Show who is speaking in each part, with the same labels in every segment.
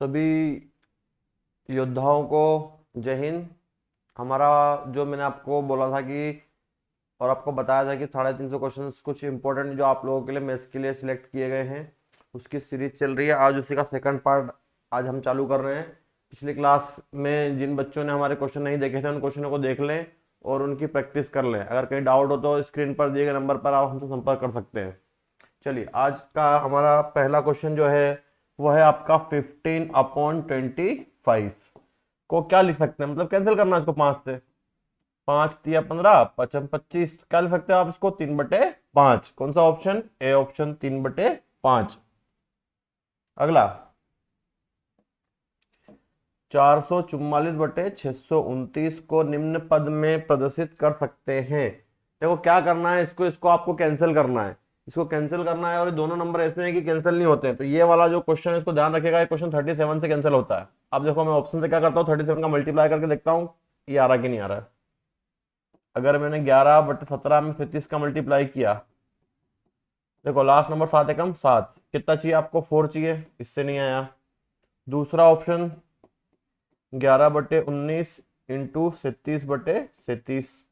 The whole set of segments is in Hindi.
Speaker 1: सभी योद्धाओं को जय हिंद। हमारा जो मैंने आपको बोला था कि और आपको बताया था कि 350 क्वेश्चंस कुछ इंपॉर्टेंट जो आप लोगों के लिए मेंस के लिए सिलेक्ट किए गए हैं, उसकी सीरीज चल रही है। आज उसी का सेकंड पार्ट आज हम चालू कर रहे हैं। पिछली क्लास में जिन बच्चों ने हमारे क्वेश्चन नहीं देखे थे उन क्वेश्चनों को देख लें और उनकी प्रैक्टिस कर लें। अगर कहीं डाउट हो तो स्क्रीन पर दिए गए नंबर पर आप हमसे संपर्क कर सकते हैं। चलिए, आज का हमारा पहला क्वेश्चन जो है वो है आपका 15/25 को क्या लिख सकते हैं, मतलब कैंसिल करना है इसको 5 से। 5 तिया 15, 5×25, क्या लिख सकते हो आप इसको? 3/5। कौन सा ऑप्शन? A option, 3/5। अगला 444/629 को निम्न पद में प्रदर्शित कर सकते हैं। देखो क्या करना है, इसको इसको आपको कैंसिल करना है। इसको कैंसिल करना है और ये दोनों नंबर ऐसे हैं कि कैंसिल नहीं होते हैं। तो ये वाला जो क्वेश्चन है इसको ध्यान रखेगा, ये क्वेश्चन 37 से कैंसिल होता है। अब देखो मैं ऑप्शन से क्या करता हूँ, 37 का मल्टीप्लाई करके देखता हूँ ये आ रहा कि नहीं आ रहा है। अगर मैंने 11/17 में 37 का मल्टीप्लाई किया, देखो लास्ट नंबर 7 एकम 7, कितना चाहिए आपको? 4 चाहिए, इससे नहीं आया। दूसरा ऑप्शन 11/19 इंटू 37/37,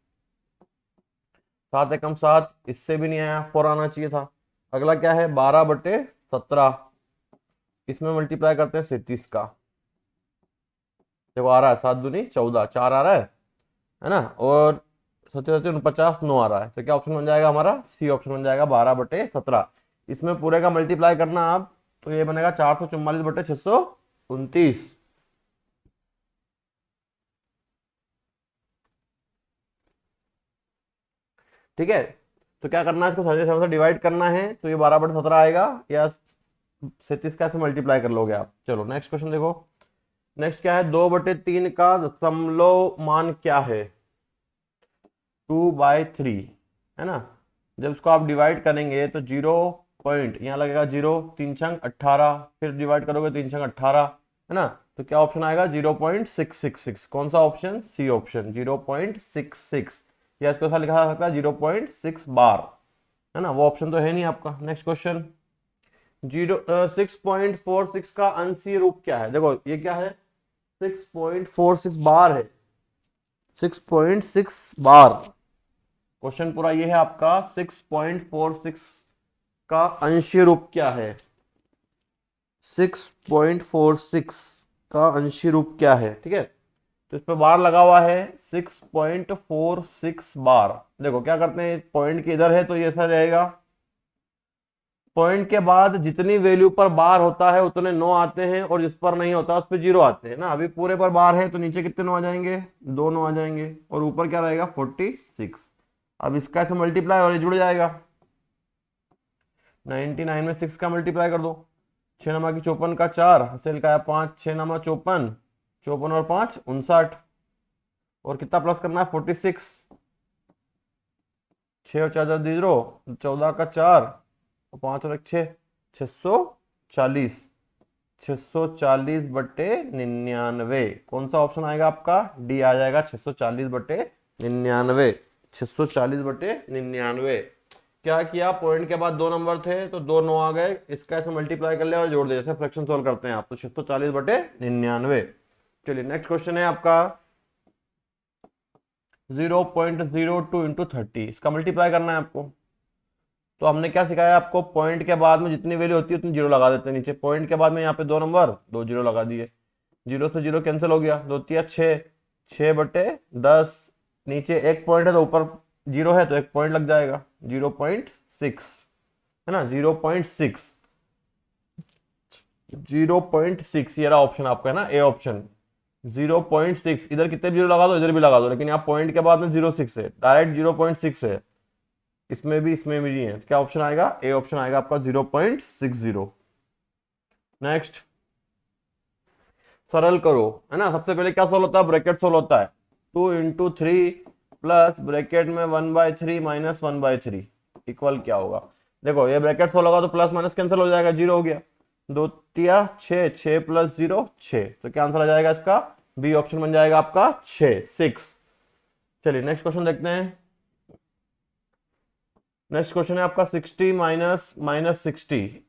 Speaker 1: 7 एकम 7, इससे भी नहीं आया, 4 आना चाहिए था। अगला क्या है? 12/17, इसमें मल्टीप्लाई करते हैं 37 का, देखो आ रहा है 7 दूनी 14, 4 आ रहा है ना। और 47 9 आ रहा है। तो क्या ऑप्शन बन जाएगा हमारा? सी ऑप्शन बन जाएगा, 12/17। इसमें पूरे का मल्टीप्लाई करना आप, तो ये बनेगा 444/629। ठीक है, तो क्या करना है, इसको 37 से डिवाइड करना है, तो ये 12/17 आएगा, या 37 का ऐसे मल्टीप्लाई कर लोगे आप। चलो नेक्स्ट क्वेश्चन देखो। नेक्स्ट क्या है? 2/3 का दशमलव मान क्या है? 2/3 है ना। जब इसको आप डिवाइड करेंगे तो 0 पॉइंट यहाँ लगेगा, 0 3 छंग 18, फिर डिवाइड करोगे 3 छंग 18, है ना। तो क्या ऑप्शन आएगा? 0.666। कौन सा ऑप्शन? C option, 0.66। या इसको ऐसा लिखा जा सकता है 0.6 बार, है ना। वो ऑप्शन तो है नहीं आपका। नेक्स्ट क्वेश्चन, 6.46 का अंशीय रूप क्या है? देखो ये क्या है? 6.46 बार है, 6.6 बार। क्वेश्चन पूरा ये है आपका, 6.46 का अंशीय रूप क्या है? 6.46 का अंशीय रूप क्या है? ठीक है, तो इस पे बार लगा हुआ है, 6.46 बार। देखो क्या करते हैं, पॉइंट के इधर है तो ये ऐसा रहेगा, पॉइंट के बाद जितनी वैल्यू पर बार होता है उतने 9 आते हैं, और जिस पर नहीं होता उस पर 0 आते हैं ना। अभी पूरे पर बार है तो नीचे कितने 9 आ जाएंगे? 2 9 आ जाएंगे, और ऊपर क्या रहेगा? 46। अब इसका ऐसे मल्टीप्लाई और ये जुड़ जाएगा, 99 में 6 का मल्टीप्लाई कर दो। 6 नमा की 54 का 4, हासिल का है 5, 6 नमा 54, 54 और 5 59, और कितना प्लस करना है? 46। 6 और 4 0, 14 का 4, 5 और 1 6, 640। 640/99, कौन सा ऑप्शन आएगा आपका? डी आ जाएगा, 640/99। 640/99। क्या किया, पॉइंट के बाद 2 नंबर थे तो 2 9 आ गए, इसका ऐसे मल्टीप्लाई कर लिया और जोड़ दिया, जैसे फ्रैक्शन सोल्व करते हैं आप, तो 640/99। चलिए नेक्स्ट क्वेश्चन है आपका 0.02 इंटू 30, इसका मल्टीप्लाई करना है आपको। तो हमने क्या सिखाया आपको, पॉइंट के बाद में जितनी वैल्यू होती है उतनी 0 लगा देते हैं नीचे। पॉइंट के बाद में यहाँ पे 2 नंबर, 2 0 लगा दिए, 0 से 0 कैंसिल हो गया, 2 तिया 6, 6/10, नीचे एक पॉइंट है तो ऊपर 0 है तो एक पॉइंट लग जाएगा, 0.6, है ना। 0.6, 0.6, ये रहा ऑप्शन आपका, है ना, ए ऑप्शन। 0.6, इधर कितने भी 0 लगा दो, इधर भी लगा दो, लेकिन यहाँ पॉइंट के बाद में 0.6 है, डायरेक्ट 0.6 है, इसमें भी नहीं है। क्या ऑप्शन आएगा? ए ऑप्शन आएगा आपका, 0.60। नेक्स्ट, सरल करो, है ना। सबसे पहले क्या सोल्व होता है? ब्रैकेट सोल्व होता है। 2 इंटू 3 प्लस ब्रैकेट में 1/3 माइनस 1/3 इक्वल क्या होगा? देखो ये ब्रैकेट सोल्व होगा तो प्लस माइनस कैंसिल हो जाएगा, 0 हो गया। 2 तिया 6, 6 प्लस 0 6, तो क्या आंसर आ जाएगा इसका? बी ऑप्शन बन जाएगा आपका 6। चलिए नेक्स्ट क्वेश्चन देखते हैं। नेक्स्ट क्वेश्चन है आपका 60 माइनस -60,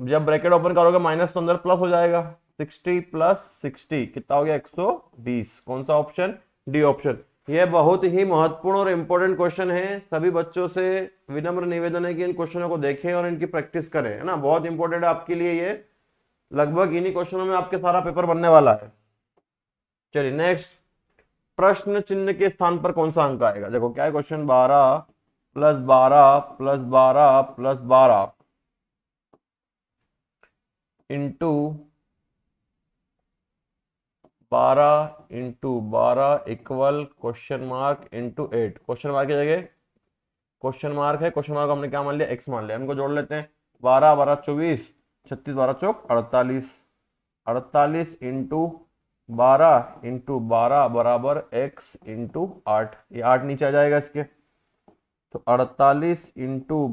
Speaker 1: जब ब्रैकेट ओपन करोगे माइनस तो अंदर प्लस हो जाएगा, 60 प्लस 60 कितना हो गया 120। कौन सा ऑप्शन, डी ऑप्शन। यह बहुत ही महत्वपूर्ण और इंपॉर्टेंट क्वेश्चन है, सभी बच्चों से विनम्र निवेदन है कि इन क्वेश्चनों को देखें और इनकी प्रैक्टिस करें, है ना, बहुत इंपॉर्टेंट है आपके लिए ये, लगभग इन्हीं क्वेश्चनों में आपके सारा पेपर बनने वाला है। चलिए नेक्स्ट, प्रश्न चिन्ह के स्थान पर कौन सा अंक आएगा, देखो क्या है question, 12 plus 12 plus 12 plus 12 into 12 into 12 equal question mark into 8। Question mark की जगह क्वेश्चन मार्क है, क्वेश्चन मार्क हमने क्या मान लिया, एक्स मान लिया, इनको जोड़ लेते हैं, 12 12 24, 36 12 चौक 48, 48 इंटू 12 इंटू 12 बराबर एक्स इंटू 8, ये 8 नीचे आ जाएगा इसके, तो 48 इंटू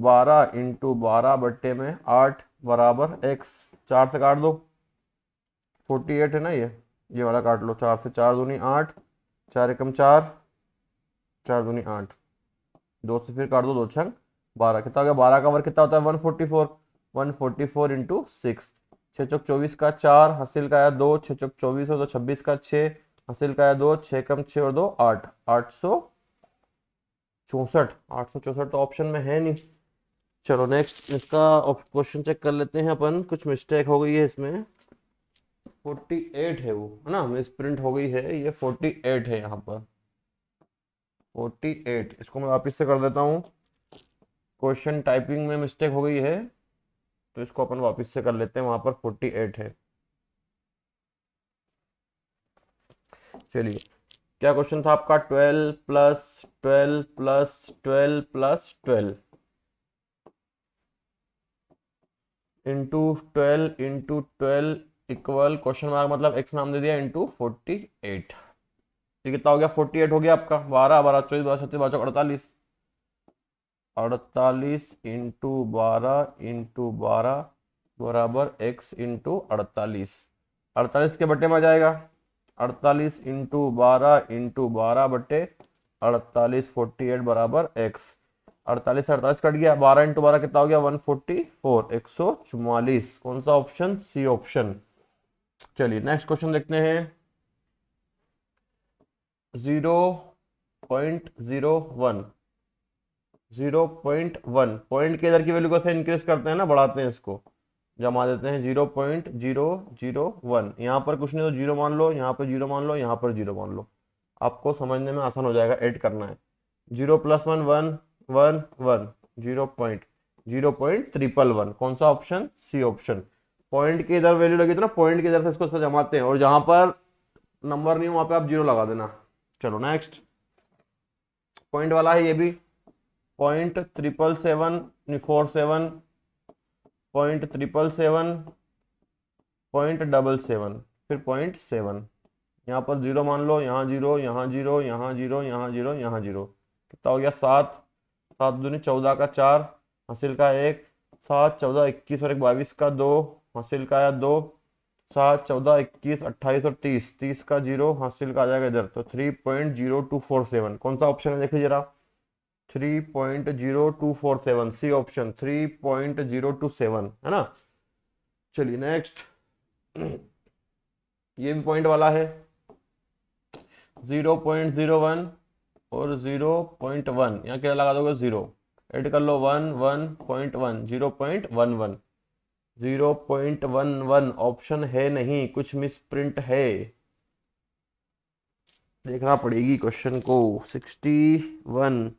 Speaker 1: 12 बट्टे में 8 बराबर एक्स, 4 से काट दो, 48 है ना, ये वाला काट लो, 4 से 4 दूनी 8, 4 एकम 4, 4 दूनी 8, 2 से फिर काट दो, 2 छंग 12, कितना हो गया, 12 का वर्ग कितना होता है 144, 144 इंटू 6, 6 चौक 24 का 4, हासिल का आया 2, 6 चौक 24 हो तो 26 का 6, हासिल का आया 2, 6 कम 6 और 2 8, 864, 864 तो ऑप्शन में है नहीं। चलो नेक्स्ट इसका क्वेश्चन चेक कर लेते हैं अपन, कुछ मिस्टेक हो गई है इसमें, 48 है वो, है ना, मिस प्रिंट हो गई है, ये 48 है यहाँ पर, 48, इसको मैं वापस से कर देता हूँ, क्वेश्चन टाइपिंग में मिस्टेक हो गई है, तो इसको अपन वापस से कर लेते हैं, वहां पर 48 है। चलिए क्या क्वेश्चन था आपका, 12 plus 12 plus 12 plus 12 into 12 into 12 equal question mark मतलब एक्स नाम दे दिया इंटू 48, ये कितना हो गया 48 हो गया आपका, 12 12 24 12 36 12 48, 48 इंटू 12 बराबर एक्स इंटू 48, 48 के बट्टे में आ जाएगा, 48 इंटू 12 बट्टे 48, 48 बराबर एक्स, 48 से 48 कट गया, 12 इंटू 12 कितना हो गया 144, 144, कौन सा ऑप्शन, सी ऑप्शन। चलिए नेक्स्ट क्वेश्चन देखते हैं, 0.01, 0.1 पॉइंट के इधर की वैल्यू कैसे इंक्रीज करते हैं ना, बढ़ाते हैं, इसको जमा देते हैं, 0.001, यहाँ पर कुछ नहीं तो जीरो मान लो, यहाँ पर जीरो मान लो, यहाँ पर जीरो मान लो, आपको समझने में आसान हो जाएगा, ऐड करना है, 0 + 1 1 1 1, 0.0.111, कौन सा ऑप्शन, सी ऑप्शन। पॉइंट के इधर वैल्यू लगी तो ना, पॉइंट की इधर से इसको जमाते हैं, और जहां पर नंबर नहीं हो वहां पे आप जीरो लगा देना। चलो नेक्स्ट, पॉइंट वाला है ये भी, 0.77747, 0.777, 0.77, फिर 0.7, यहाँ पर जीरो मान लो, यहाँ जीरो, यहाँ जीरो, यहाँ जीरो, यहाँ जीरो, यहाँ जीरो, कितना हो गया 7, 7 दूनी 14 का 4, हासिल का 1, 7 14 21 और 1 22 का 2, हासिल का आया 2, 7 14 21 28 और 30, 30 का 0, हासिल का आ जाएगा इधर, तो 3.0247, कौन सा ऑप्शन है देखिए जरा, 3.0247, सी ऑप्शन, 3.027, है ना। चलिए नेक्स्ट, ये भी पॉइंट वाला है, 0.01 और 0.1, यहाँ क्या लगा दोगे 0, ऐड कर लो 1 1.1, 0.11, 0.11 ऑप्शन है नहीं, कुछ मिस प्रिंट है, देखना पड़ेगी क्वेश्चन को, 61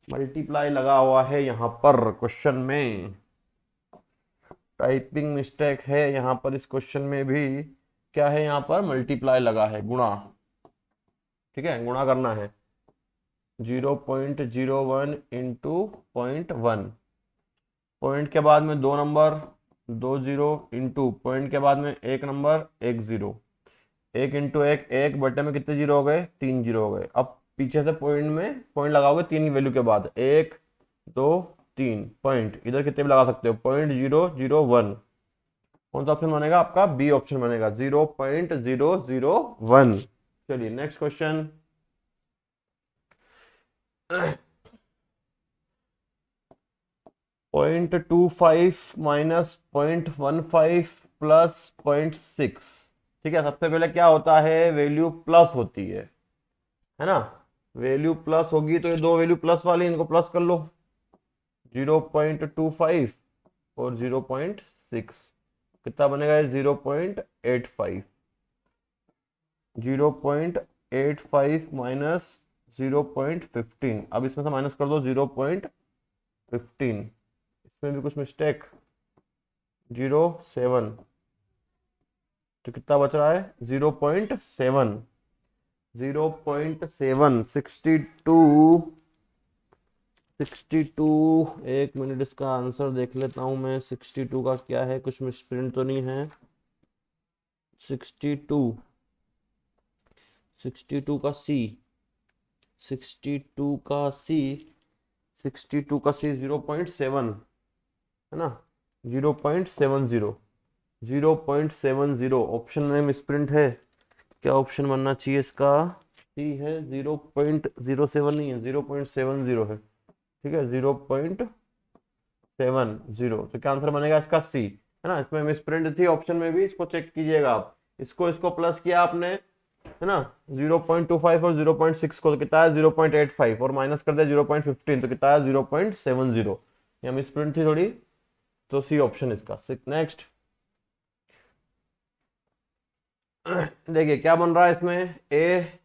Speaker 1: मल्टीप्लाई लगा हुआ है यहाँ पर क्वेश्चन में, टाइपिंग मिस्टेक है यहाँ पर, इस क्वेश्चन में भी क्या है, यहाँ पर मल्टीप्लाई लगा है, गुणा, ठीक है, गुणा करना है, 0.01 इंटू 0.1, पॉइंट के बाद में 2 नंबर 2 जीरो इंटू पॉइंट के बाद में 1 नंबर 1 जीरो, 1 इंटू 1 1 बटे में कितने जीरो हो गए, 3 जीरो हो गए, अब पीछे से पॉइंट में पॉइंट लगाओगे 3 की वैल्यू के बाद, 1 2 3 पॉइंट, इधर कितने भी लगा सकते हो, 0.001, कौन सा ऑप्शन बनेगा आपका, बी ऑप्शन बनेगा, 0.001। चलिए नेक्स्ट क्वेश्चन, 0.25 माइनस 0.15 प्लस 0.6। ठीक है, सबसे पहले क्या होता है, वैल्यू प्लस होती है ना। वैल्यू प्लस होगी तो ये दो वैल्यू प्लस वाली, इनको प्लस कर लो, 0.25 और 0.6, कितना बनेगा ये 0.85। 0.85 माइनस 0.15, अब इसमें से माइनस कर दो 0.15, इसमें भी कुछ मिस्टेक, 0.7, तो कितना बच रहा है 0.7। 0.7, 62। एक मिनट, इसका आंसर देख लेता हूं मैं, 62 का क्या है, कुछ मिसप्रिंट तो नहीं है। 62, 62 का सी, 62 का सी, 62 का सी 0.7 है ना, 0.70, 0.70 ऑप्शन में मिसप्रिंट है। क्या ऑप्शन बनना चाहिए इसका, सी है, 0.07 नहीं है, 0.70 है। ठीक है, 0.70, तो क्या आंसर बनेगा इसका सी, है ना। इसमें मिसप्रिंट थी ऑप्शन में भी, इसको चेक कीजिएगा आप। इसको प्लस किया आपने, है ना, 0.25 और 0.6 को, तो कितना है 0.85, और माइनस कर दिया 0.15, तो कितना है 0.70। यहाँ मिसप्रिंट थी थोड़ी, तो सी ऑप्शन इसका। नेक्स्ट देखिए क्या बन रहा है इसमें, ए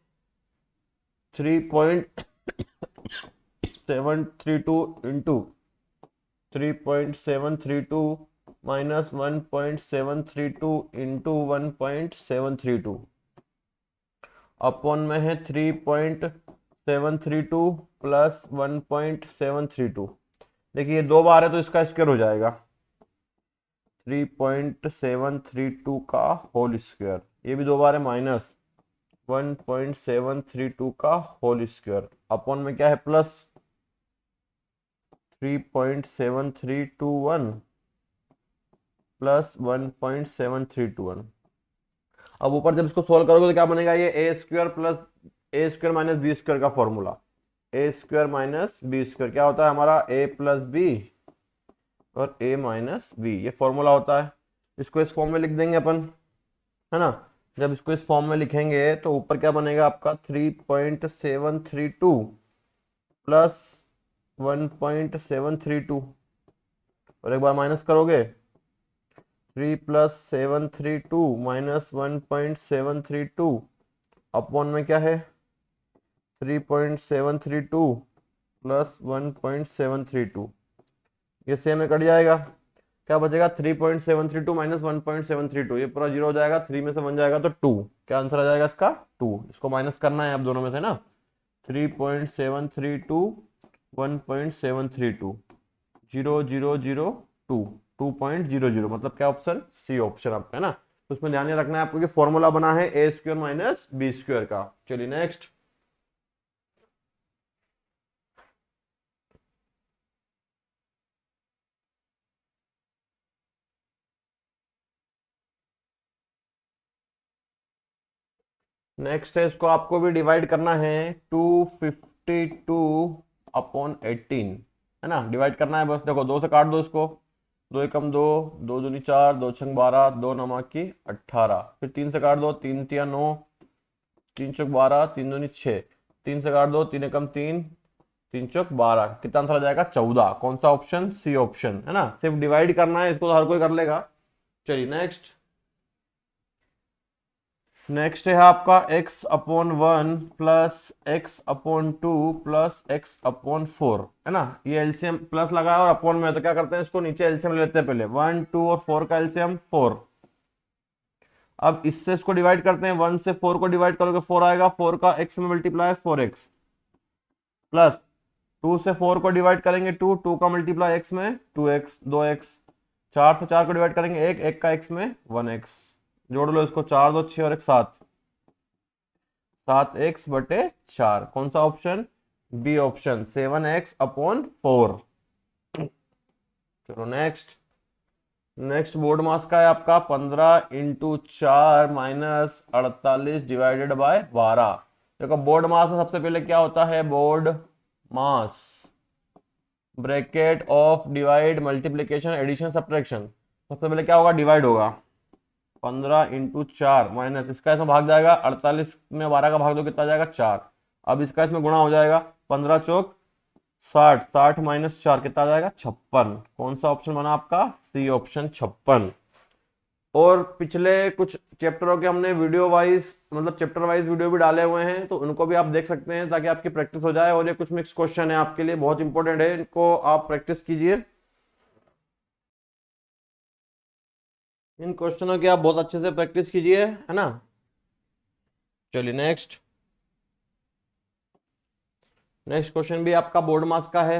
Speaker 1: 3.732 इंटू 3.732 माइनस 1.732 इंटू 1.732 अपॉन में है 3.732 प्लस 1.732। देखिए दो बार है तो इसका स्क्वायर हो जाएगा, 3.732 का होल स्क्वायर, ये भी दो बार है, माइनस 1.732 का होल स्क्वायर, अपॉन में क्या है प्लस 3.7321 प्लस 1.7321। अब ऊपर जब इसको सोल्व करोगे तो क्या बनेगा, ये ए स्क्वायर प्लस ए स्क्वायर माइनस बी स्क्वायर का फॉर्मूला, ए स्क्वायर माइनस बी स्क्वायर क्या होता है हमारा, ए प्लस बी और ए माइनस बी, ये फॉर्मूला होता है। इसको इस फॉर्म में लिख देंगे अपन, है ना। जब इसको इस फॉर्म में लिखेंगे तो ऊपर क्या बनेगा आपका, 3.732 प्लस 1.732, और एक बार माइनस करोगे 3 प्लस 732 माइनस 1.732 अपॉन में क्या है 3.732 प्लस 1.732, ये सेम में कट जाएगा, क्या बचेगा 3.732 माइनस 1.732, ये पूरा जीरो हो जाएगा, 3 में से 1 जाएगा तो 2, क्या आंसर आ जाएगा इसका 2। इसको माइनस करना है आप दोनों में से ना, 3.732 1.732, 0.002, 2.00, मतलब क्या ऑप्शन, सी ऑप्शन आपका, है ना। तो उसमें ध्यान रखना है आपको कि फॉर्मूला बना है A square minus B square का। चलिए नेक्स्ट, नेक्स्ट है, इसको आपको भी डिवाइड करना है, 252 अपॉन 18, है ना, डिवाइड करना है बस। देखो दो से काट दो इसको, दो एकम दो, दो दूनी चार, दो छंग 12, दो नमक की 18, फिर तीन से काट दो, तीन तिया 9, तीन चौक 12, तीन दूनी 6, तीन से काट दो, तीन एकम 3, तीन चौक 12, कितना आंसर आ जाएगा 14। कौन सा ऑप्शन, सी ऑप्शन, है ना। सिर्फ डिवाइड करना है, इसको तो हर कोई कर लेगा। चलिए नेक्स्ट, नेक्स्ट है आपका x upon 1 plus x upon 2 plus x upon 4, है ना। ये एलसीएम प्लस लगा है और अपॉन में है, तो क्या करते हैं इसको नीचे एलसीएम लेते हैं पहले, 1 2 और 4 का एलसीएम 4। अब इससे इसको डिवाइड करते हैं, 1 से 4 को डिवाइड करोगे 4 आएगा, 4 का x में मल्टीप्लाई 4x, प्लस 2 से 4 को डिवाइड करेंगे 2, 2 का मल्टीप्लाई x में 2x 2x, 4 से 4 को डिवाइड करेंगे 1, 1 का x में 1x, जोड़ लो इसको, 4 2 6 और 1 7, 7x बटे 4, कौन सा option, B option, 7x upon 4। चलो नेक्स्ट, नेक्स्ट बोर्ड मास का है आपका 15 इंटू 4 माइनस 48 डिवाइडेड बाय 12। देखो बोर्ड मास में सबसे पहले क्या होता है, BODMAS, bracket of divide multiplication addition subtraction. सबसे पहले क्या होगा, डिवाइड होगा, 15 × 4 माइनस इसका इसमें भाग जाएगा, 48 में 12 का भाग दो कितना जाएगा 4। अब इसका इसमें गुणा हो जाएगा, 15 चौक 60, 60 माइनस 4 कितना आ जाएगा 56। कौन सा ऑप्शन बना आपका, सी ऑप्शन 56। और पिछले कुछ चैप्टरों के हमने वीडियो वाइज मतलब चैप्टर वाइज वीडियो भी डाले हुए हैं, तो उनको भी आप देख सकते हैं ताकि आपकी प्रैक्टिस हो जाए। और ये कुछ मिक्स क्वेश्चन है आपके लिए, बहुत इंपॉर्टेंट है, इनको आप प्रैक्टिस कीजिए। इन क्वेश्चनों की आप बहुत अच्छे से प्रैक्टिस कीजिए, है ना। चलिए नेक्स्ट क्वेश्चन भी आपका बोर्ड मास का है।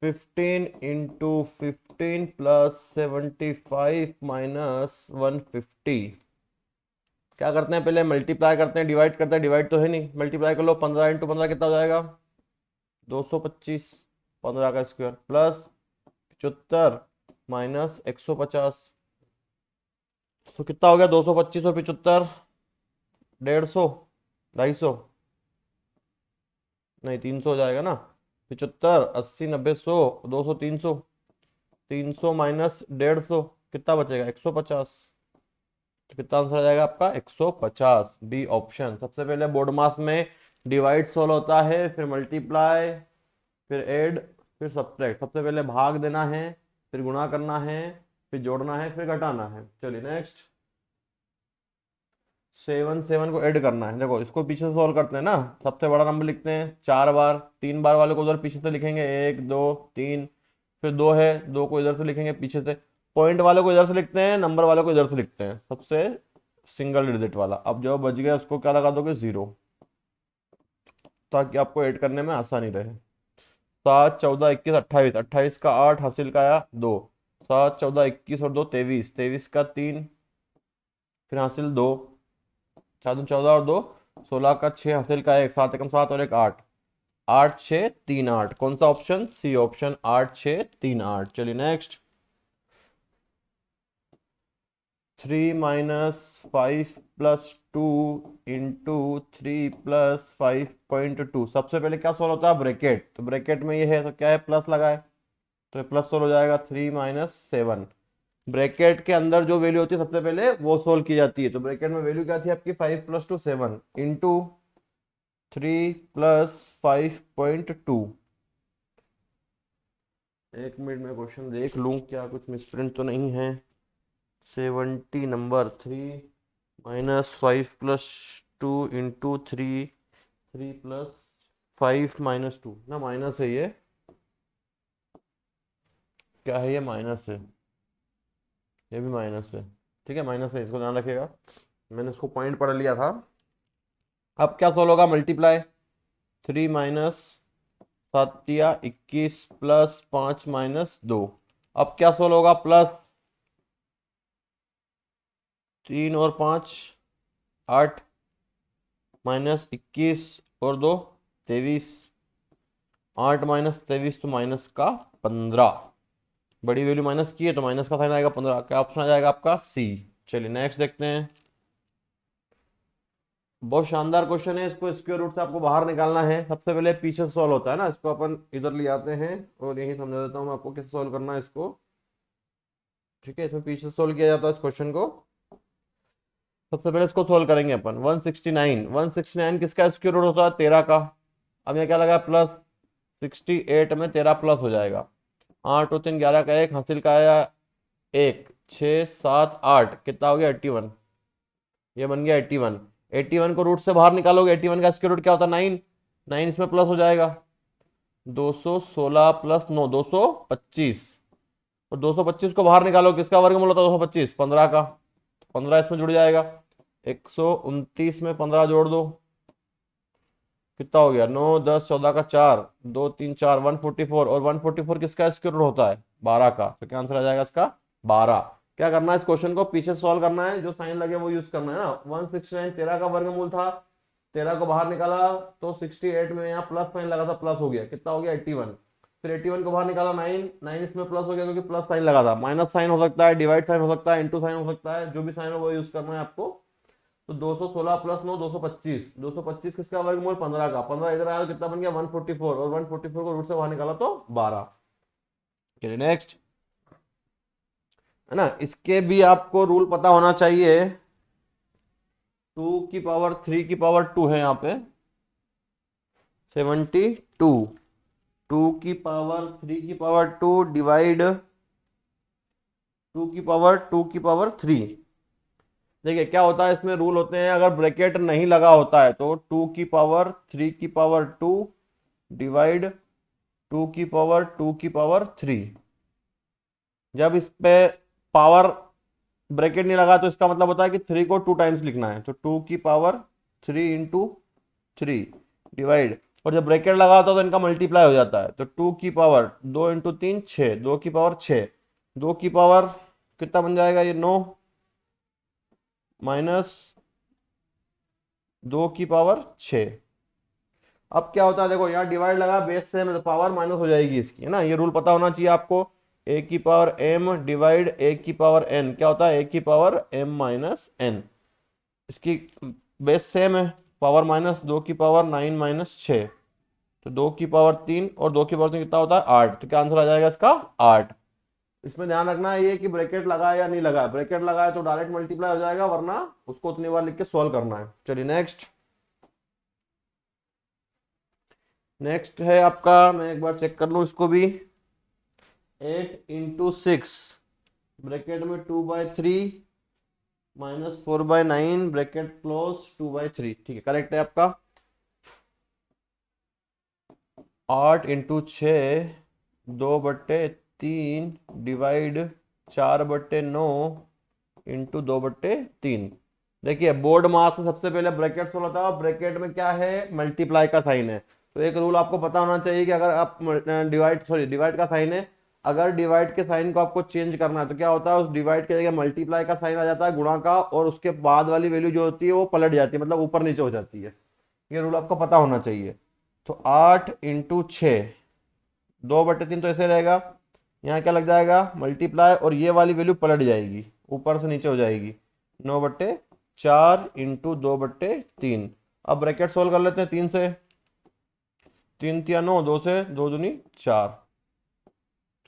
Speaker 1: 15 × 15 + 75 - 150। क्या करते हैं, पहले मल्टीप्लाई करते हैं, डिवाइड करते हैं, डिवाइड तो है नहीं, मल्टीप्लाई कर लो, 15 × 15 कितना हो जाएगा 225, 15 का स्क्वायर प्लस 75 माइनस 150, तो कितना हो गया 225 और 75 150, 250 नहीं 300 हो जाएगा ना, 75 80 90 100 200 300, 300 माइनस 150 कितना बचेगा 150, तो कितना आंसर आ जाएगा आपका 150, बी ऑप्शन। सबसे पहले बोर्ड मास में डिवाइड सोल्व होता है, फिर मल्टीप्लाई, फिर ऐड, फिर सब्ट्रैक्ट। सबसे पहले भाग देना है, फिर गुणा करना है, फिर जोड़ना है, फिर घटाना है। चलिए नेक्स्ट 7 7 को ऐड करना है। देखो इसको पीछे से सॉल्व करते हैं ना, सबसे बड़ा नंबर लिखते हैं 4 बार, 3 बार वाले को उधर पीछे से लिखेंगे 1 2 3, फिर 2 है 2 को इधर से लिखेंगे पीछे से, पॉइंट वाले को इधर से लिखते हैं, नंबर वाले को इधर से लिखते हैं, सबसे सिंगल डिजिट वाला। अब जो बच गया उसको क्या लगा दोगे 0, ताकि आपको ऐड करने में आसानी रहे। 7 14 21 28, 28 का 8 हासिल का आया 2, 7 14 21 और 2 23, 23 का 3 फिर हासिल 2, 4 2 14 और 2 16 का 6 हासिल का 1, 7 एकम 7 और 1 8, 8 6 3 8। कौन सा ऑप्शन, सी ऑप्शन 8 6 3 8। चलिए नेक्स्ट 3 - 5 + 2 × 3 + 5.2। सबसे पहले क्या सॉल्व होता है, ब्रैकेट, तो ब्रैकेट में ये है तो क्या है प्लस लगा है, तो प्लस सोल्व हो जाएगा 3 - 7। ब्रैकेट के अंदर जो वैल्यू होती है सबसे पहले वो सोल्व की जाती है। तो ब्रैकेट में वैल्यू क्या थी आपकी 5 + 2 7 इंटू 3 + 5.2। एक मिनट में क्वेश्चन देख लूं क्या कुछ मिसप्रिंट तो नहीं है। 70 नंबर 3 - 5 + 2 इंटू 3 + 5 - 2 ना, माइनस है ये, क्या है ये माइनस है, ये भी माइनस है, ठीक है माइनस है, इसको ध्यान रखिएगा, मैंने इसको पॉइंट पढ़ लिया था। अब क्या सोल्व होगा, मल्टीप्लाई 3 - 7 21 + 5 - 2। अब क्या सोल्व होगा, प्लस 3 और 5 8 माइनस 21 और 2 23, 8 माइनस 23 तो माइनस का 15, बड़ी वैल्यू माइनस की है तो माइनस का साइन आएगा 15, क्या ऑप्शन आ जाएगा आपका सी। चलिए नेक्स्ट देखते हैं, बहुत शानदार क्वेश्चन है, इसको स्क्वायर रूट से आपको बाहर निकालना है। सबसे पहले पीछे सॉल्व होता है ना, इसको अपन इधर ले आते हैं और यही समझा देता हूँ मैं आपको कैसे सॉल्व करना है इसको, ठीक है। इसमें पीछे सॉल्व किया जाता है इस क्वेश्चन को। सबसे पहले इसको सॉल्व करेंगे अपन, 169 किसका स्क्वायर रूट होता है 13 का। अब यहाँ क्या लगा प्लस 68 में 13 प्लस हो जाएगा, 8 और 3 11 का 1 हासिल का आया 1 6 7 8 कितना हो गया 81, ये बन गया 81। 81 को रूट से बाहर निकालोगे, 81 का स्क्वायर रूट क्या होता है 9, 9 इसमें प्लस हो जाएगा, 216 + 9 225, और 225 को बाहर निकालो, किसका वर्गमूल होता है 225 15 का, 15 इसमें जुड़ जाएगा, 129 में 15 जोड़ दो कितना हो गया 9 10 14 का 4 2 3 4 144, और 144 किसका स्क्वायर रूट होता है 12 का, तो क्या आंसर आ जाएगा इसका 12। क्या करना है, इस क्वेश्चन को पीछे सॉल्व करना है, जो साइन लगे वो यूज करना है ना। 169 13 का वर्गमूल था, 13 को बाहर निकाला तो 68 में यहाँ प्लस साइन लगा था, प्लस हो गया कितना हो गया 81, फिर 81 को बाहर निकाला 9 9 इसमें प्लस हो गया क्योंकि प्लस साइन लगा था, माइनस साइन हो सकता है, डिवाइड साइन हो सकता है, इंटू साइन हो सकता है, जो भी साइन हो वो यूज करना है आपको। तो 216 प्लस 9 225, 225 किसका वर्गमूल 15 का, 15 इधर आया तो कितना बन गया 144, और 144 को रूट से बाहर निकाला तो 12। चलिए नेक्स्ट, है ना, इसके भी आपको रूल पता होना चाहिए। 2 की पावर 3 की पावर 2 है यहाँ पे 72, 2 की पावर 3 की पावर 2 डिवाइड 2 की पावर 3। देखिए क्या होता है इसमें, रूल होते हैं, अगर ब्रैकेट नहीं लगा होता है तो 2 की पावर 3 की पावर 2 डिवाइड 2 की पावर 3। जब इस पे पावर ब्रैकेट नहीं लगा तो इसका मतलब होता है कि 3 को 2 टाइम्स लिखना है, तो 2 की पावर 3 इंटू 3 डिवाइड, और जब ब्रैकेट लगा होता है तो इनका मल्टीप्लाई हो जाता है, तो 2 की पावर 2 इंटू 3 6, 2 की पावर 6, 2 की पावर कितना बन जाएगा ये 9 माइनस 2 की पावर 6। अब क्या होता है देखो, यहाँ डिवाइड लगा बेस से तो पावर माइनस हो जाएगी इसकी, है ना, ये रूल पता होना चाहिए आपको। a की पावर m डिवाइड a की पावर n क्या होता है, a की पावर m-n, इसकी बेस सेम है, पावर माइनस 2 की पावर 9 माइनस 6, तो 2 की पावर 3 और 2 की पावर 3 कितना होता है 8, तो क्या आंसर आ जाएगा इसका 8। इसमें ध्यान रखना है ये कि ब्रैकेट लगा है या नहीं लगा, ब्रैकेट लगा है तो डायरेक्ट मल्टीप्लाई हो जाएगा, वरना उसको उतनी बार लिख के सॉल्व करना है। चलिए नेक्स्ट, नेक्स्ट है आपका, मैं एक बार चेक कर लूं इसको भी, 8 इंटू 6 ब्रैकेट में 2/3 माइनस 4/9 ब्रैकेट क्लोज 2/3, ठीक है करेक्ट है आपका। 8 इंटू 6 2/3 डिवाइड 4/9 इंटू 2/3। देखिए बोर्ड मास में सबसे पहले ब्रैकेट खोला था, ब्रैकेट में क्या है मल्टीप्लाई का साइन है, तो एक रूल आपको पता होना चाहिए कि अगर आप डिवाइड का साइन है, अगर डिवाइड के साइन को आपको चेंज करना है तो क्या होता है, उस डिवाइड के जगह मल्टीप्लाई का साइन आ जाता है गुणा का, और उसके बाद वाली वैल्यू जो होती है वो पलट जाती है, मतलब ऊपर नीचे हो जाती है, ये रूल आपको पता होना चाहिए। तो 8 इंटू 6 2/3 तो ऐसे रहेगा, यहाँ क्या लग जाएगा मल्टीप्लाई, और ये वाली वैल्यू पलट जाएगी ऊपर से नीचे हो जाएगी, 9/4 इंटू 2/3। अब ब्रैकेट सोल्व कर लेते हैं, 3 से 3 तिया 9, 2 से 2 दूनी 4,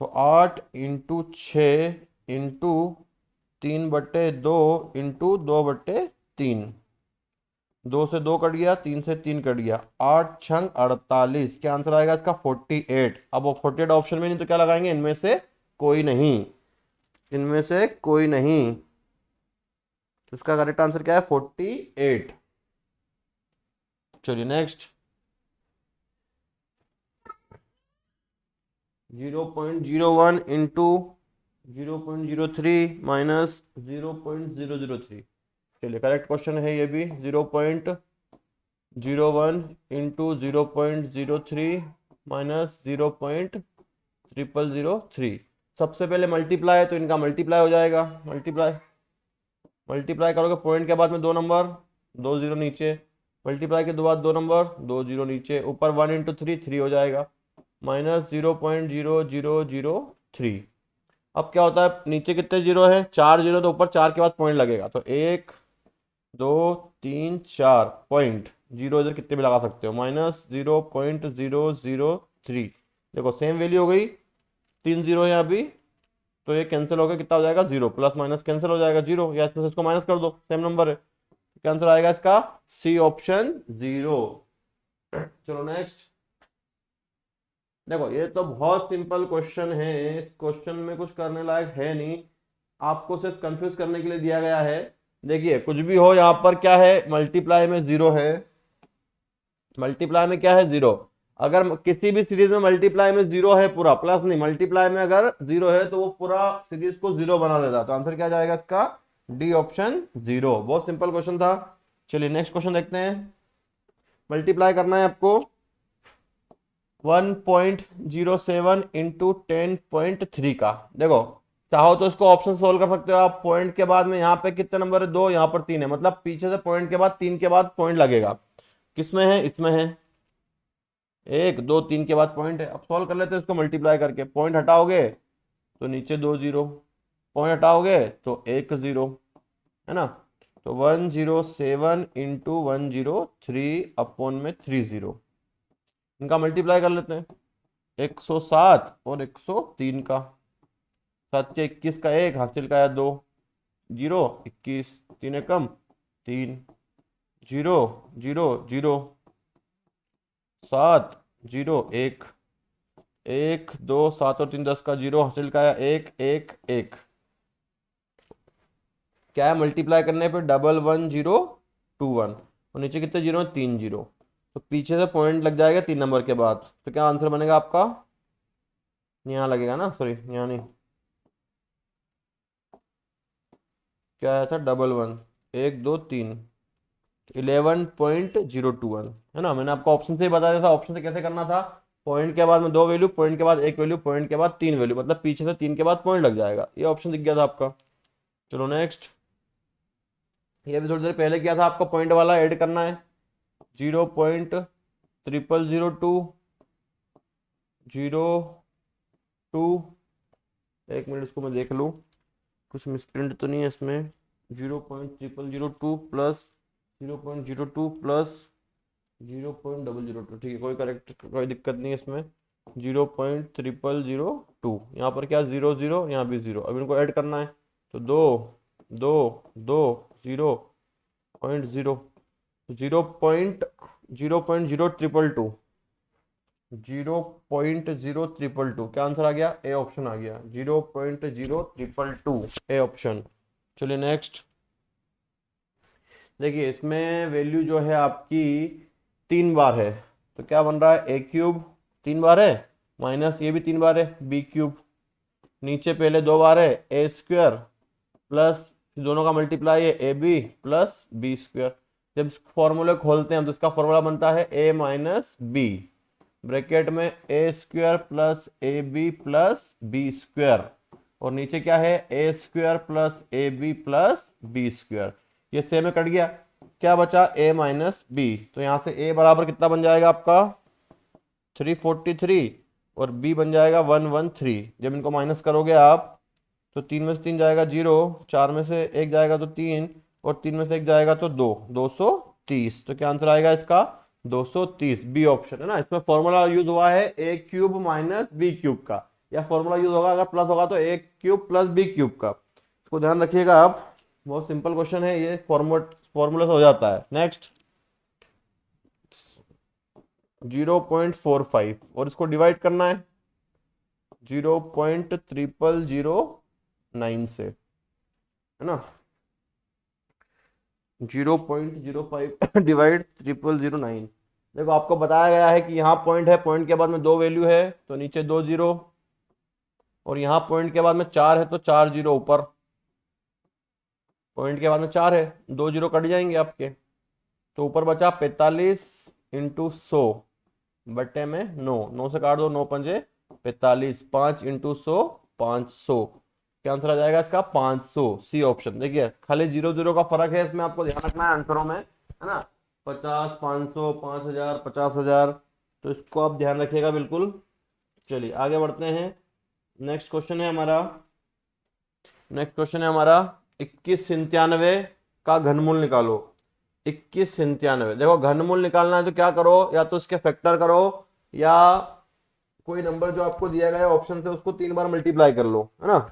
Speaker 1: तो 8 इंटू 6 इंटू 3/2 इंटू 2/3, 2 से 2 कट गया, 3 से 3 कट गया, 8×6 = 48, क्या आंसर आएगा इसका 48। अब वो 48 ऑप्शन में नहीं तो क्या लगाएंगे, इनमें से कोई नहीं, इनमें से कोई नहीं, तो इसका करेक्ट आंसर क्या है 48। चलिए नेक्स्ट, 0.01 इंटू 0.03 माइनस 0.003। चलिए करेक्ट क्वेश्चन है ये भी, 0.01 इंटू 0.03 माइनस 0.0003। सबसे पहले मल्टीप्लाई है तो इनका मल्टीप्लाई हो जाएगा, मल्टीप्लाई मल्टीप्लाई करोगे पॉइंट के बाद में 2 नंबर 2 जीरो नीचे, मल्टीप्लाई के बाद 2 नंबर 2 जीरो नीचे, ऊपर 1 इंटू 3 हो जाएगा, माइनस 0.0003। अब क्या होता है नीचे कितने जीरो है 4 जीरो, तो ऊपर 4 के बाद पॉइंट लगेगा, तो 1 2 3 4 पॉइंट, जीरो इधर कितने भी लगा सकते हो, -0.003। देखो सेम वैल्यू हो गई, 3 जीरो है अभी, तो ये कैंसिल हो गया, कितना हो जाएगा 0, प्लस माइनस कैंसिल हो जाएगा 0, या इसमें से इसको माइनस कर दो सेम नंबर है, कैंसिल आएगा इसका सी ऑप्शन 0। चलो नेक्स्ट, देखो ये तो बहुत सिंपल क्वेश्चन है, इस क्वेश्चन में कुछ करने लायक है नहीं, आपको सिर्फ कंफ्यूज करने के लिए दिया गया है। देखिए कुछ भी हो, यहाँ पर क्या है मल्टीप्लाई में 0 है, मल्टीप्लाई में क्या है 0, अगर किसी भी सीरीज में मल्टीप्लाई में 0 है पूरा, प्लस नहीं, मल्टीप्लाई में अगर 0 है तो वो पूरा सीरीज को 0 बना देता, तो आंसर क्या जाएगा इसका डी ऑप्शन 0। बहुत सिंपल क्वेश्चन था। चलिए नेक्स्ट क्वेश्चन देखते हैं, मल्टीप्लाई करना है आपको 1.07 इंटू 10.3 का। देखो चाहो तो इसको ऑप्शन सोल्व कर सकते हो आप, पॉइंट के बाद में यहाँ पे कितने नंबर है 2, यहाँ पर 3 है, मतलब पीछे से पॉइंट के बाद 3 के बाद पॉइंट लगेगा, किसमें है इसमें है 1 2 3 के बाद पॉइंट है। अब सॉल्व कर लेते हैं इसको मल्टीप्लाई करके, पॉइंट हटाओगे तो नीचे 2 जीरो, पॉइंट हटाओगे तो 1 जीरो, है ना, तो 107 इंटू 103 अपॉन में 30, इनका मल्टीप्लाई कर लेते हैं। 107 और 103 का, 7 21 का 1, हासिल का है 2, 0 21, 3 एकम 3, 0 0 0, 7 0 1, 1 2 7 और 3 10 का 0, हासिल का है 1 1 1। क्या है, मल्टीप्लाई करने पे 11021, और नीचे कितने जीरो हैं, 3 जीरो। तो पीछे से पॉइंट लग जाएगा 3 नंबर के बाद, तो क्या आंसर बनेगा आपका, यहाँ लगेगा ना, सॉरी यहाँ नहीं, क्या आया था, 11 1 2 3, 11.021 है ना। मैंने आपको ऑप्शन से ही बताया था, ऑप्शन से कैसे करना था, पॉइंट के बाद में 2 वैल्यू, पॉइंट के बाद 1 वैल्यू, पॉइंट के बाद 3 वैल्यू, मतलब पीछे से 3 के बाद पॉइंट लग जाएगा। ये ऑप्शन दिख गया था आपका। चलो नेक्स्ट, ये भी थोड़ी देर पहले किया था, आपको पॉइंट वाला ऐड करना है। 0.0002 02, एक मिनट इसको मैं देख लूँ, कुछ मिसप्रिंट तो नहीं है इसमें। 0.0002 प्लस 0.02 प्लस 0.002, ठीक है, कोई करेक्ट, कोई दिक्कत नहीं है इसमें। 0.0002, यहाँ पर क्या 0 0, यहाँ भी 0, अब इनको ऐड करना है। तो 2 2 2 0.0, 0.00022, 0.0322, क्या आंसर आ गया, ए ऑप्शन आ गया, 0.0322 ए ऑप्शन। चलिए नेक्स्ट, देखिए इसमें वैल्यू जो है आपकी 3 बार है, तो क्या बन रहा है, ए क्यूब 3 बार है, माइनस ये भी 3 बार है, बी क्यूब, नीचे पहले 2 बार है, ए स्क्वायर, प्लस दोनों का मल्टीप्लाई है, A B plus B square. जब फॉर्मूले खोलते हैं तो इसका फॉर्मूला बनता है ए माइनस बी, ब्रैकेट में A square plus A B plus B square, और नीचे क्या है, A square plus A B plus B square. ये सेम में कट गया, क्या बचा, a माइनस बी, तो यहां से a बराबर कितना बन जाएगा आपका 343, और b बन जाएगा 113। जब इनको माइनस करोगे आप तो 3 में से 3 जाएगा 0, 4 में से 1 जाएगा तो 3, और 3 में से 1 जाएगा तो 2, 230। तो क्या आंसर आएगा इसका, 230, बी ऑप्शन है ना। इसमें फॉर्मूला यूज हुआ है ए क्यूब माइनस बी क्यूब का, या फॉर्मूला यूज होगा अगर प्लस होगा तो ए क्यूब प्लस बी क्यूब का, इसको ध्यान रखिएगा आप, बहुत सिंपल क्वेश्चन है ये, फॉर्मूला से हो जाता है। नेक्स्ट 0.45, और इसको डिवाइड करना है 0.0009 से, है ना, 0.05 डिवाइड 0009। देखो आपको बताया गया है कि यहाँ पॉइंट है, पॉइंट के बाद में 2 वैल्यू है तो नीचे 2 0, और यहाँ पॉइंट के बाद में 4 है तो 4 0 ऊपर, पॉइंट के बाद में 4 है, 2 0 कट जाएंगे आपके, तो ऊपर बचा 45 इंटू 100 बटे में 9, 9 से काट दो, 9 पंजे 45, 5 इंटू 100 500, क्या आंसर आ जाएगा इसका 500, सी ऑप्शन। देखिए खाली 0 0 का फर्क है, इसमें आपको ध्यान रखना है आंसरों में, है ना, 50 500 5000 50,000, तो इसको आप ध्यान रखिएगा बिल्कुल। चलिए आगे बढ़ते हैं, नेक्स्ट क्वेश्चन है हमारा, नेक्स्ट क्वेश्चन है हमारा 2197 का घनमूल निकालो। 2197, देखो घनमूल निकालना है तो क्या करो, या तो इसके फैक्टर करो, या कोई नंबर जो आपको दिया गया है ऑप्शन से उसको 3 बार मल्टीप्लाई कर लो, है ना।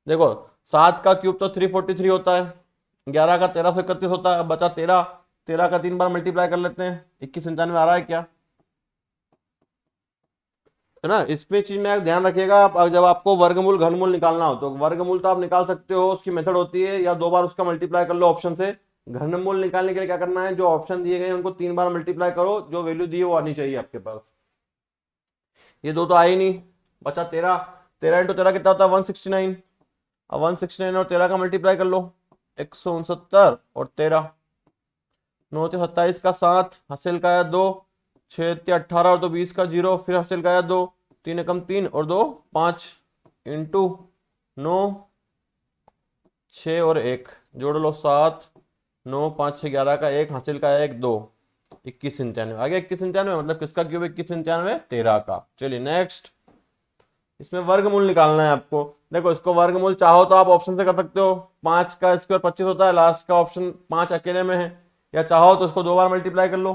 Speaker 1: देखो 7 का क्यूब तो 343 होता है, 11 का 1331 होता है, बचा 13, 13 का 3 बार मल्टीप्लाई कर लेते हैं, 2197 आ रहा है क्या, है ना। इसमें चीज में ध्यान रखिएगा आप, जब आपको वर्गमूल घनमूल निकालना हो तो वर्गमूल तो आप निकाल सकते हो, उसकी मेथड होती है या 2 बार उसका मल्टीप्लाई कर लो ऑप्शन से। घनमूल निकालने के लिए क्या करना है, जो ऑप्शन दिए गए हैं उनको 3 बार मल्टीप्लाई करो, जो वैल्यू दी है वो आनी चाहिए आपके पास। ये 2 तो आई नहीं, बचा 13, 13 इंटू 13 कितना होता है 169, अब 169 और 13 का मल्टीप्लाई कर लो, 169 और 13, 9 से 27 का 7, हासिल का है 2, 6 से 18 और 2 20 का 0, फिर हासिल का है 2, 3 एकम 3 और 2 5, इंटू 9 6 और 1 जोड़ लो 7, 9 5 6 11 का 1, हासिल का है 1 2, 2197 आ गया। 2197 मतलब किसका क्यूब 2197, 13 का। चलिए नेक्स्ट, इसमें वर्गमूल निकालना है आपको। देखो इसको वर्गमूल चाहो तो आप ऑप्शन से कर सकते हो, 5 का स्क्वायर 25 होता है, लास्ट का ऑप्शन 5 अकेले में है, या चाहो तो इसको 2 बार मल्टीप्लाई कर लो,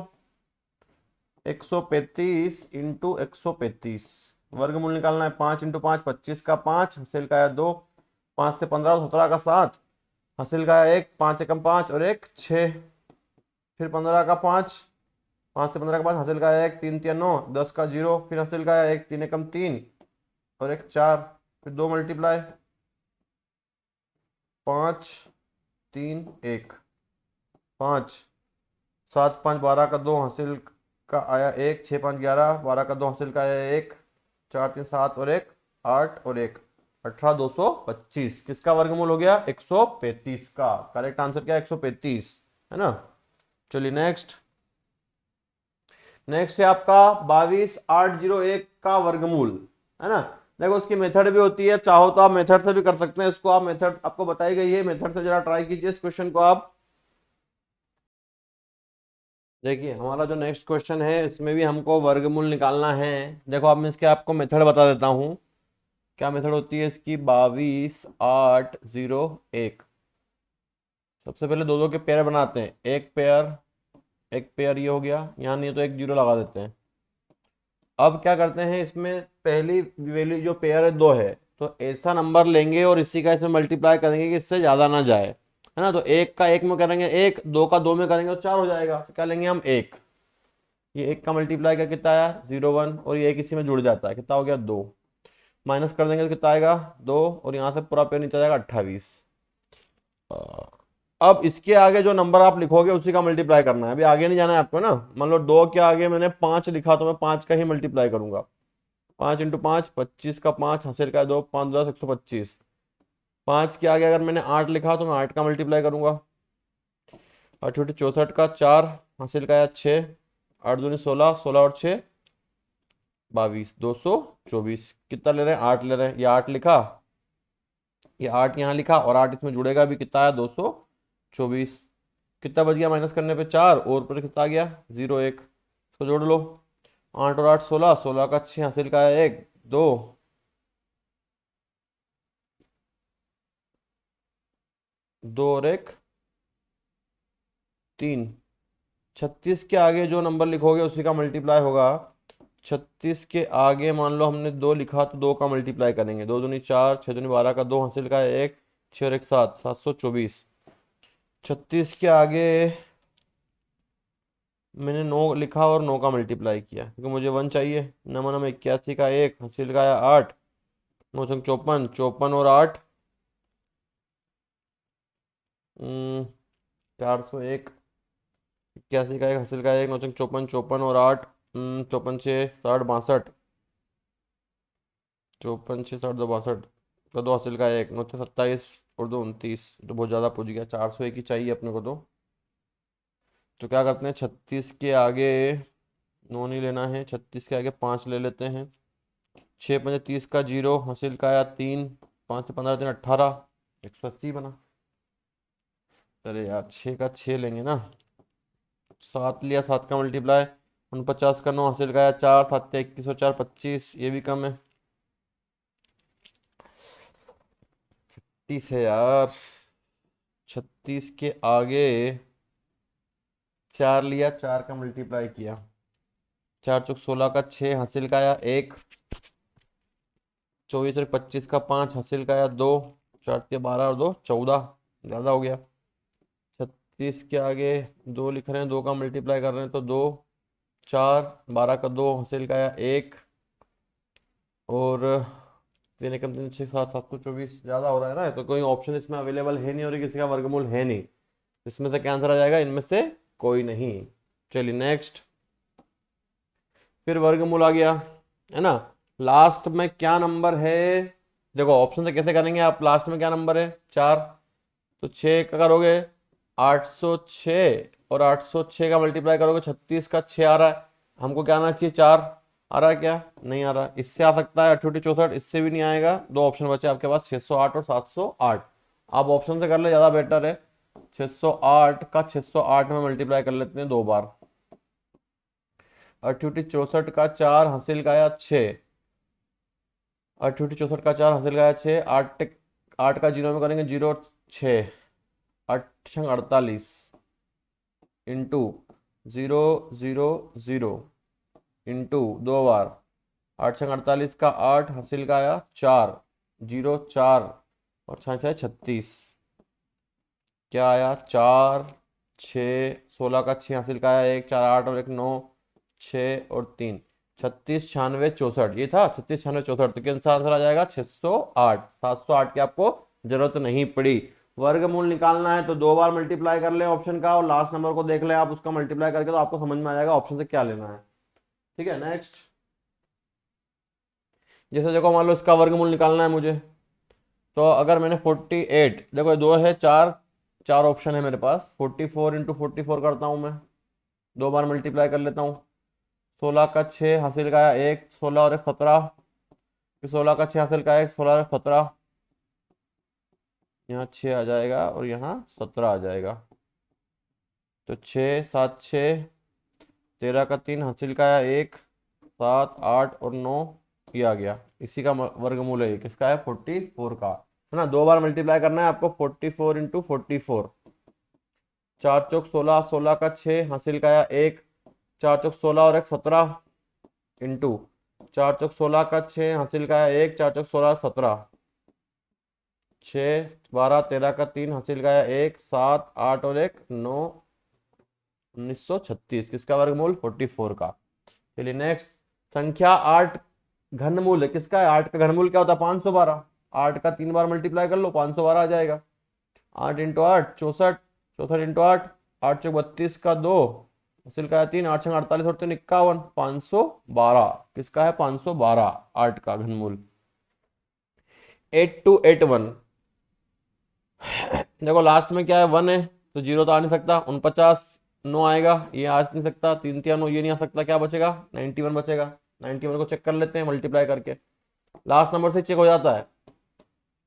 Speaker 1: 135 इंटू 135। वर्गमूल निकालना है, 5 इंटू 5 25 का 5, हासिल का है 2, 5 से 15 17 का 7, हासिल का है 1, 5 एकम 5 और 1 6, फिर 15 का 5, 5 से 15 का 5, हासिल का है 1, 3 3 9, 10 का 0, फिर हासिल का है 1, 3 एकम 3 और 1 4, फिर 2 मल्टीप्लाई, 5 3 1, 5 7 5 12 का 2, हासिल का आया 1, 6 5 11, 12 का 2, हासिल का आया 1, 4 3 7 और 1 8 और 1 18, 225। किसका वर्गमूल हो गया? 135 का। करेक्ट आंसर क्या है? 135 है ना। चलिए नेक्स्ट। नेक्स्ट है आपका 22801 का वर्गमूल, है ना। देखो उसकी मेथड भी होती है, चाहो तो आप मेथड से भी कर सकते हैं इसको। आप मेथड आपको बताई गई है, मेथड से जरा ट्राई कीजिए इस क्वेश्चन को आप। देखिए हमारा जो नेक्स्ट क्वेश्चन है इसमें भी हमको वर्गमूल निकालना है। देखो अब मैं इसके आपको मेथड बता देता हूँ। क्या मेथड होती है इसकी? 22801। सबसे पहले दो दो के पेयर बनाते हैं, एक पेयर एक पेयर, ये हो गया। यहाँ नहीं तो एक जीरो लगा देते हैं। अब क्या करते हैं, इसमें पहली वैल्यू जो पेयर है 2 है, तो ऐसा नंबर लेंगे और इसी का इसमें मल्टीप्लाई करेंगे कि इससे ज़्यादा ना जाए, है ना। तो एक का एक में करेंगे 1, 2 का 2 में करेंगे तो 4 हो जाएगा। तो क्या लेंगे हम? 1। ये 1 का मल्टीप्लाई का कितना आया? 0 1, और ये एक इसी में जुड़ जाता है, कितना हो गया? 2। माइनस कर देंगे तो कितना आएगा? 2, और यहाँ से पूरा पेयर नीचे आ जाएगा 28। अब इसके आगे जो नंबर आप लिखोगे उसी का मल्टीप्लाई करना है। अभी आगे नहीं जाना है आपको ना। मान लो 2 के आगे मैंने 5 लिखा तो मैं 5 का ही मल्टीप्लाई करूंगा। 5 इंटू 5 25 का 5, हासिल का 2, 5 10 125। 5 के आगे अगर मैंने 8 लिखा तो मैं 8 का मल्टीप्लाई करूंगा। और छोटे 64 का 4, हासिल का 6, 8 दूनी 16, 16 और 6 22, 224। कितना ले रहे हैं? 8 ले रहे हैं। ये 8 लिखा, ये 8 यहाँ लिखा, और 8 इसमें जुड़ेगा भी। कितना है? 224। कितना बच गया माइनस करने पे? 4, और ऊपर कितना आ गया? 0 1। तो जोड़ लो, 8 और 8 16, 16 का 6, हासिल का है 1 2, 2 और 1 3। 36 के आगे जो नंबर लिखोगे उसी का मल्टीप्लाई होगा। 36 के आगे मान लो हमने 2 लिखा तो 2 का मल्टीप्लाई करेंगे। 2 दूनी 4, 6 दूनी 12 का 2, हासिल का है 1, 6 और 1 7, 724। 36 के आगे मैंने 9 लिखा और 9 का मल्टीप्लाई किया, क्योंकि मुझे 1 चाहिए। 9 9 81 का 1, हासिल का है 8, 9 54, 54 और 8 401। 81 का 1, हासिल का 1, 9 54, 54 और 8 54 6 60 62, 54 6 60 2 62 का 2, हासिल का 1, 9 27 और 2 29। तो बहुत ज़्यादा पूछ गया, 401 ही चाहिए अपने को। तो क्या करते हैं, 36 के आगे 9 नहीं लेना है, 36 के आगे 5 ले लेते हैं। 6 5 30 का 0, हासिल का आया 3, 5 से 15 3 18, 180 बना। अरे यार 6 का 6 लेंगे ना। 7 लिया, 7 का मल्टीप्लाई, 49 का 9, हासिल का आया 4, 7 21 और 4 25। ये भी कम है, 30 है यार। 36 के आगे 4 लिया, 4 का मल्टीप्लाई किया, 4 चौक 16 का 6, हासिल का आया 1, 24 और 25 का 5, हासिल का आया 2, 4 के 12 और 2 14। ज़्यादा हो गया। 36 के आगे 2 लिख रहे हैं, 2 का मल्टीप्लाई कर रहे हैं तो 2 4, 12 का 2, हासिल का आया 1, और 3 एकम 3 6 7, 724। ज़्यादा हो रहा है ना। तो कोई ऑप्शन इसमें अवेलेबल है नहीं और किसी का वर्गमूल है नहीं। इसमें से क्या आंसर आ जाएगा? इनमें से कोई नहीं। चलिए नेक्स्ट। फिर वर्गमूल आ गया, है ना। लास्ट में क्या नंबर है? देखो ऑप्शन से कैसे करेंगे आप? लास्ट में क्या नंबर है? 4। तो 6 का करोगे 806, और 806 का मल्टीप्लाई करोगे 36 का 6 आ रहा है। हमको क्या आना चाहिए? 4 आ रहा है क्या? नहीं आ रहा। इससे आ सकता है 68 64, इससे भी नहीं आएगा। दो ऑप्शन बचे आपके पास, 608 और 708। आप ऑप्शन से कर ले, ज़्यादा बेटर है। 608 का 608 में मल्टीप्लाई कर लेते हैं 2 बार। 68 64 का 4, हासिल का आया 6, 8 64 का 4 हासिल का है 6, 8 8 का 0 में करेंगे 0 6, 8 48 इंटू 0 0 0 इंटू 2 बार 8 48 का 8 हासिल का आया 4, 0 4 और 6 36, क्या आया 4 6 16 का 6 हासिल का आया 1 4 8 और 1 9 6 और 3 36 96 64, ये था 36 96 64, तो क्या आंसर आ जाएगा 608। 708 की आपको जरूरत नहीं पड़ी। वर्गमूल निकालना है तो 2 बार मल्टीप्लाई कर लें ऑप्शन का और लास्ट नंबर को देख लें आप उसका मल्टीप्लाई करके, तो आपको समझ में आ जाएगा ऑप्शन से क्या लेना है। ठीक है, नेक्स्ट। जैसे देखो मान लो इसका वर्गमूल निकालना है मुझे, तो अगर मैंने 48, देखो दो है, चार चार ऑप्शन है मेरे पास, 44 इंटू 44 करता हूँ मैं, 2 बार मल्टीप्लाई कर लेता हूँ। 16 का 6 हासिल का आया 1, 16 और 1 17, फिर 16 का 6 हासिल का आया 1, 16 और 1 17, यहाँ 6 आ जाएगा और यहाँ 17 आ जाएगा, तो 6 7 6, 13 का 3 हासिल का आया 1, 7 8 और 9, ये आ गया, इसी का वर्गमूल है, किसका है 44 का, है ना। 2 बार मल्टीप्लाई करना है आपको, 44 इंटू 44, 4 चौक 16, 16 का 6 हासिल का आया 1, 4 चौक 16 और 1 17 इंटू 4 चौक 16 का 6 हासिल का आया 1, 4 चौक 16 17, 6 12 13 का 3 हासिल का आया 1, 7 8 और 1 9, 1936, किसका वर्गमूल 44 का। चलिए नेक्स्ट, संख्या 8 घनमूल है, किसका है 8 का घनमूल क्या होता है 512, 8 का 3 बार मल्टीप्लाई कर लो 512 आ जाएगा, 8 इंटू 8 64, 64 इंटू 8, 8 चौक 32 का 2 हासिल का है 3, 8 छंग 48 और 3 51, 512, किसका है 512 8 का घनमूल। 8281, देखो लास्ट में क्या है 1 है, तो 0 तो आ नहीं सकता, 49 9 आएगा, ये आ नहीं सकता, 3 3 9 ये नहीं आ सकता, क्या बचेगा 91 बचेगा। 91 को चेक कर लेते हैं मल्टीप्लाई करके, लास्ट नंबर से चेक हो जाता है,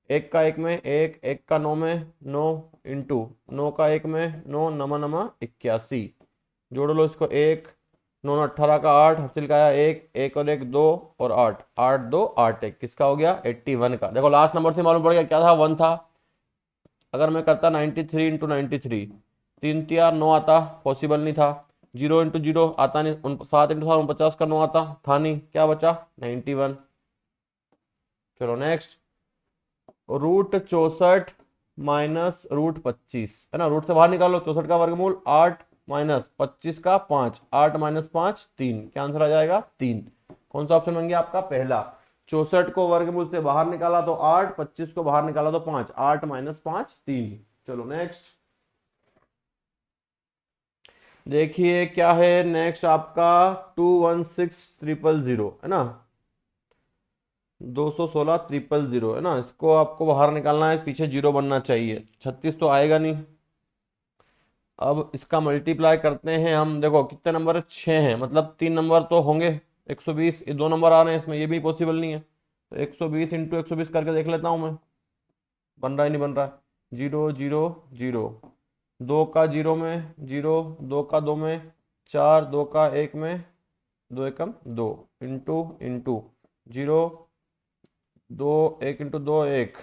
Speaker 1: 1 का 1 में 1, 1 का 9 में 9 इंटू 9 का 1 में 9, नमा नमा 81, जोड़ लो इसको, 1 9 18 का 8 हासिल का आया 1, 1 और 1 2 और 8 8 2 8 1, किसका हो गया 81 का। देखो लास्ट नंबर से मालूम पड़ गया क्या था 1 था, अगर मैं करता 93 इंटू 93, 3 तिया 9 आता, पॉसिबल नहीं था, 0 इंटू 0 आता नहीं, 7 इंटू 7 49 का 9 आता था नहीं, क्या बचा 91। चलो नेक्स्ट, √64 माइनस √25, है ना, रूट से बाहर निकालो, 64 का वर्गमूल 8 माइनस 25 का 5, 8 माइनस 5 3, क्या आंसर आ जाएगा 3। कौन सा ऑप्शन बन गया आपका पहला। 64 को वर्गमूल से बाहर निकाला तो 8, 25 को बाहर निकाला तो 5, 8 माइनस 5 3। चलो नेक्स्ट देखिए क्या है नेक्स्ट आपका, 216000 है ना, 216000 है ना, इसको आपको बाहर निकालना है, पीछे जीरो बनना चाहिए, 36 तो आएगा नहीं। अब इसका मल्टीप्लाई करते हैं हम, देखो कितने नंबर है 6 हैं, मतलब 3 नंबर तो होंगे, 120, ये 2 नंबर आ रहे हैं इसमें, ये भी पॉसिबल नहीं है, तो 120 इंटू 120 करके देख लेता हूँ मैं, बन रहा है नहीं बन रहा है, 0 0 0, 2 का 0 में 0, 2 का 2 में 4, 2 का 1 में 2 एकम 2 इंटू इंटू 0 2 1 इंटू 2 1,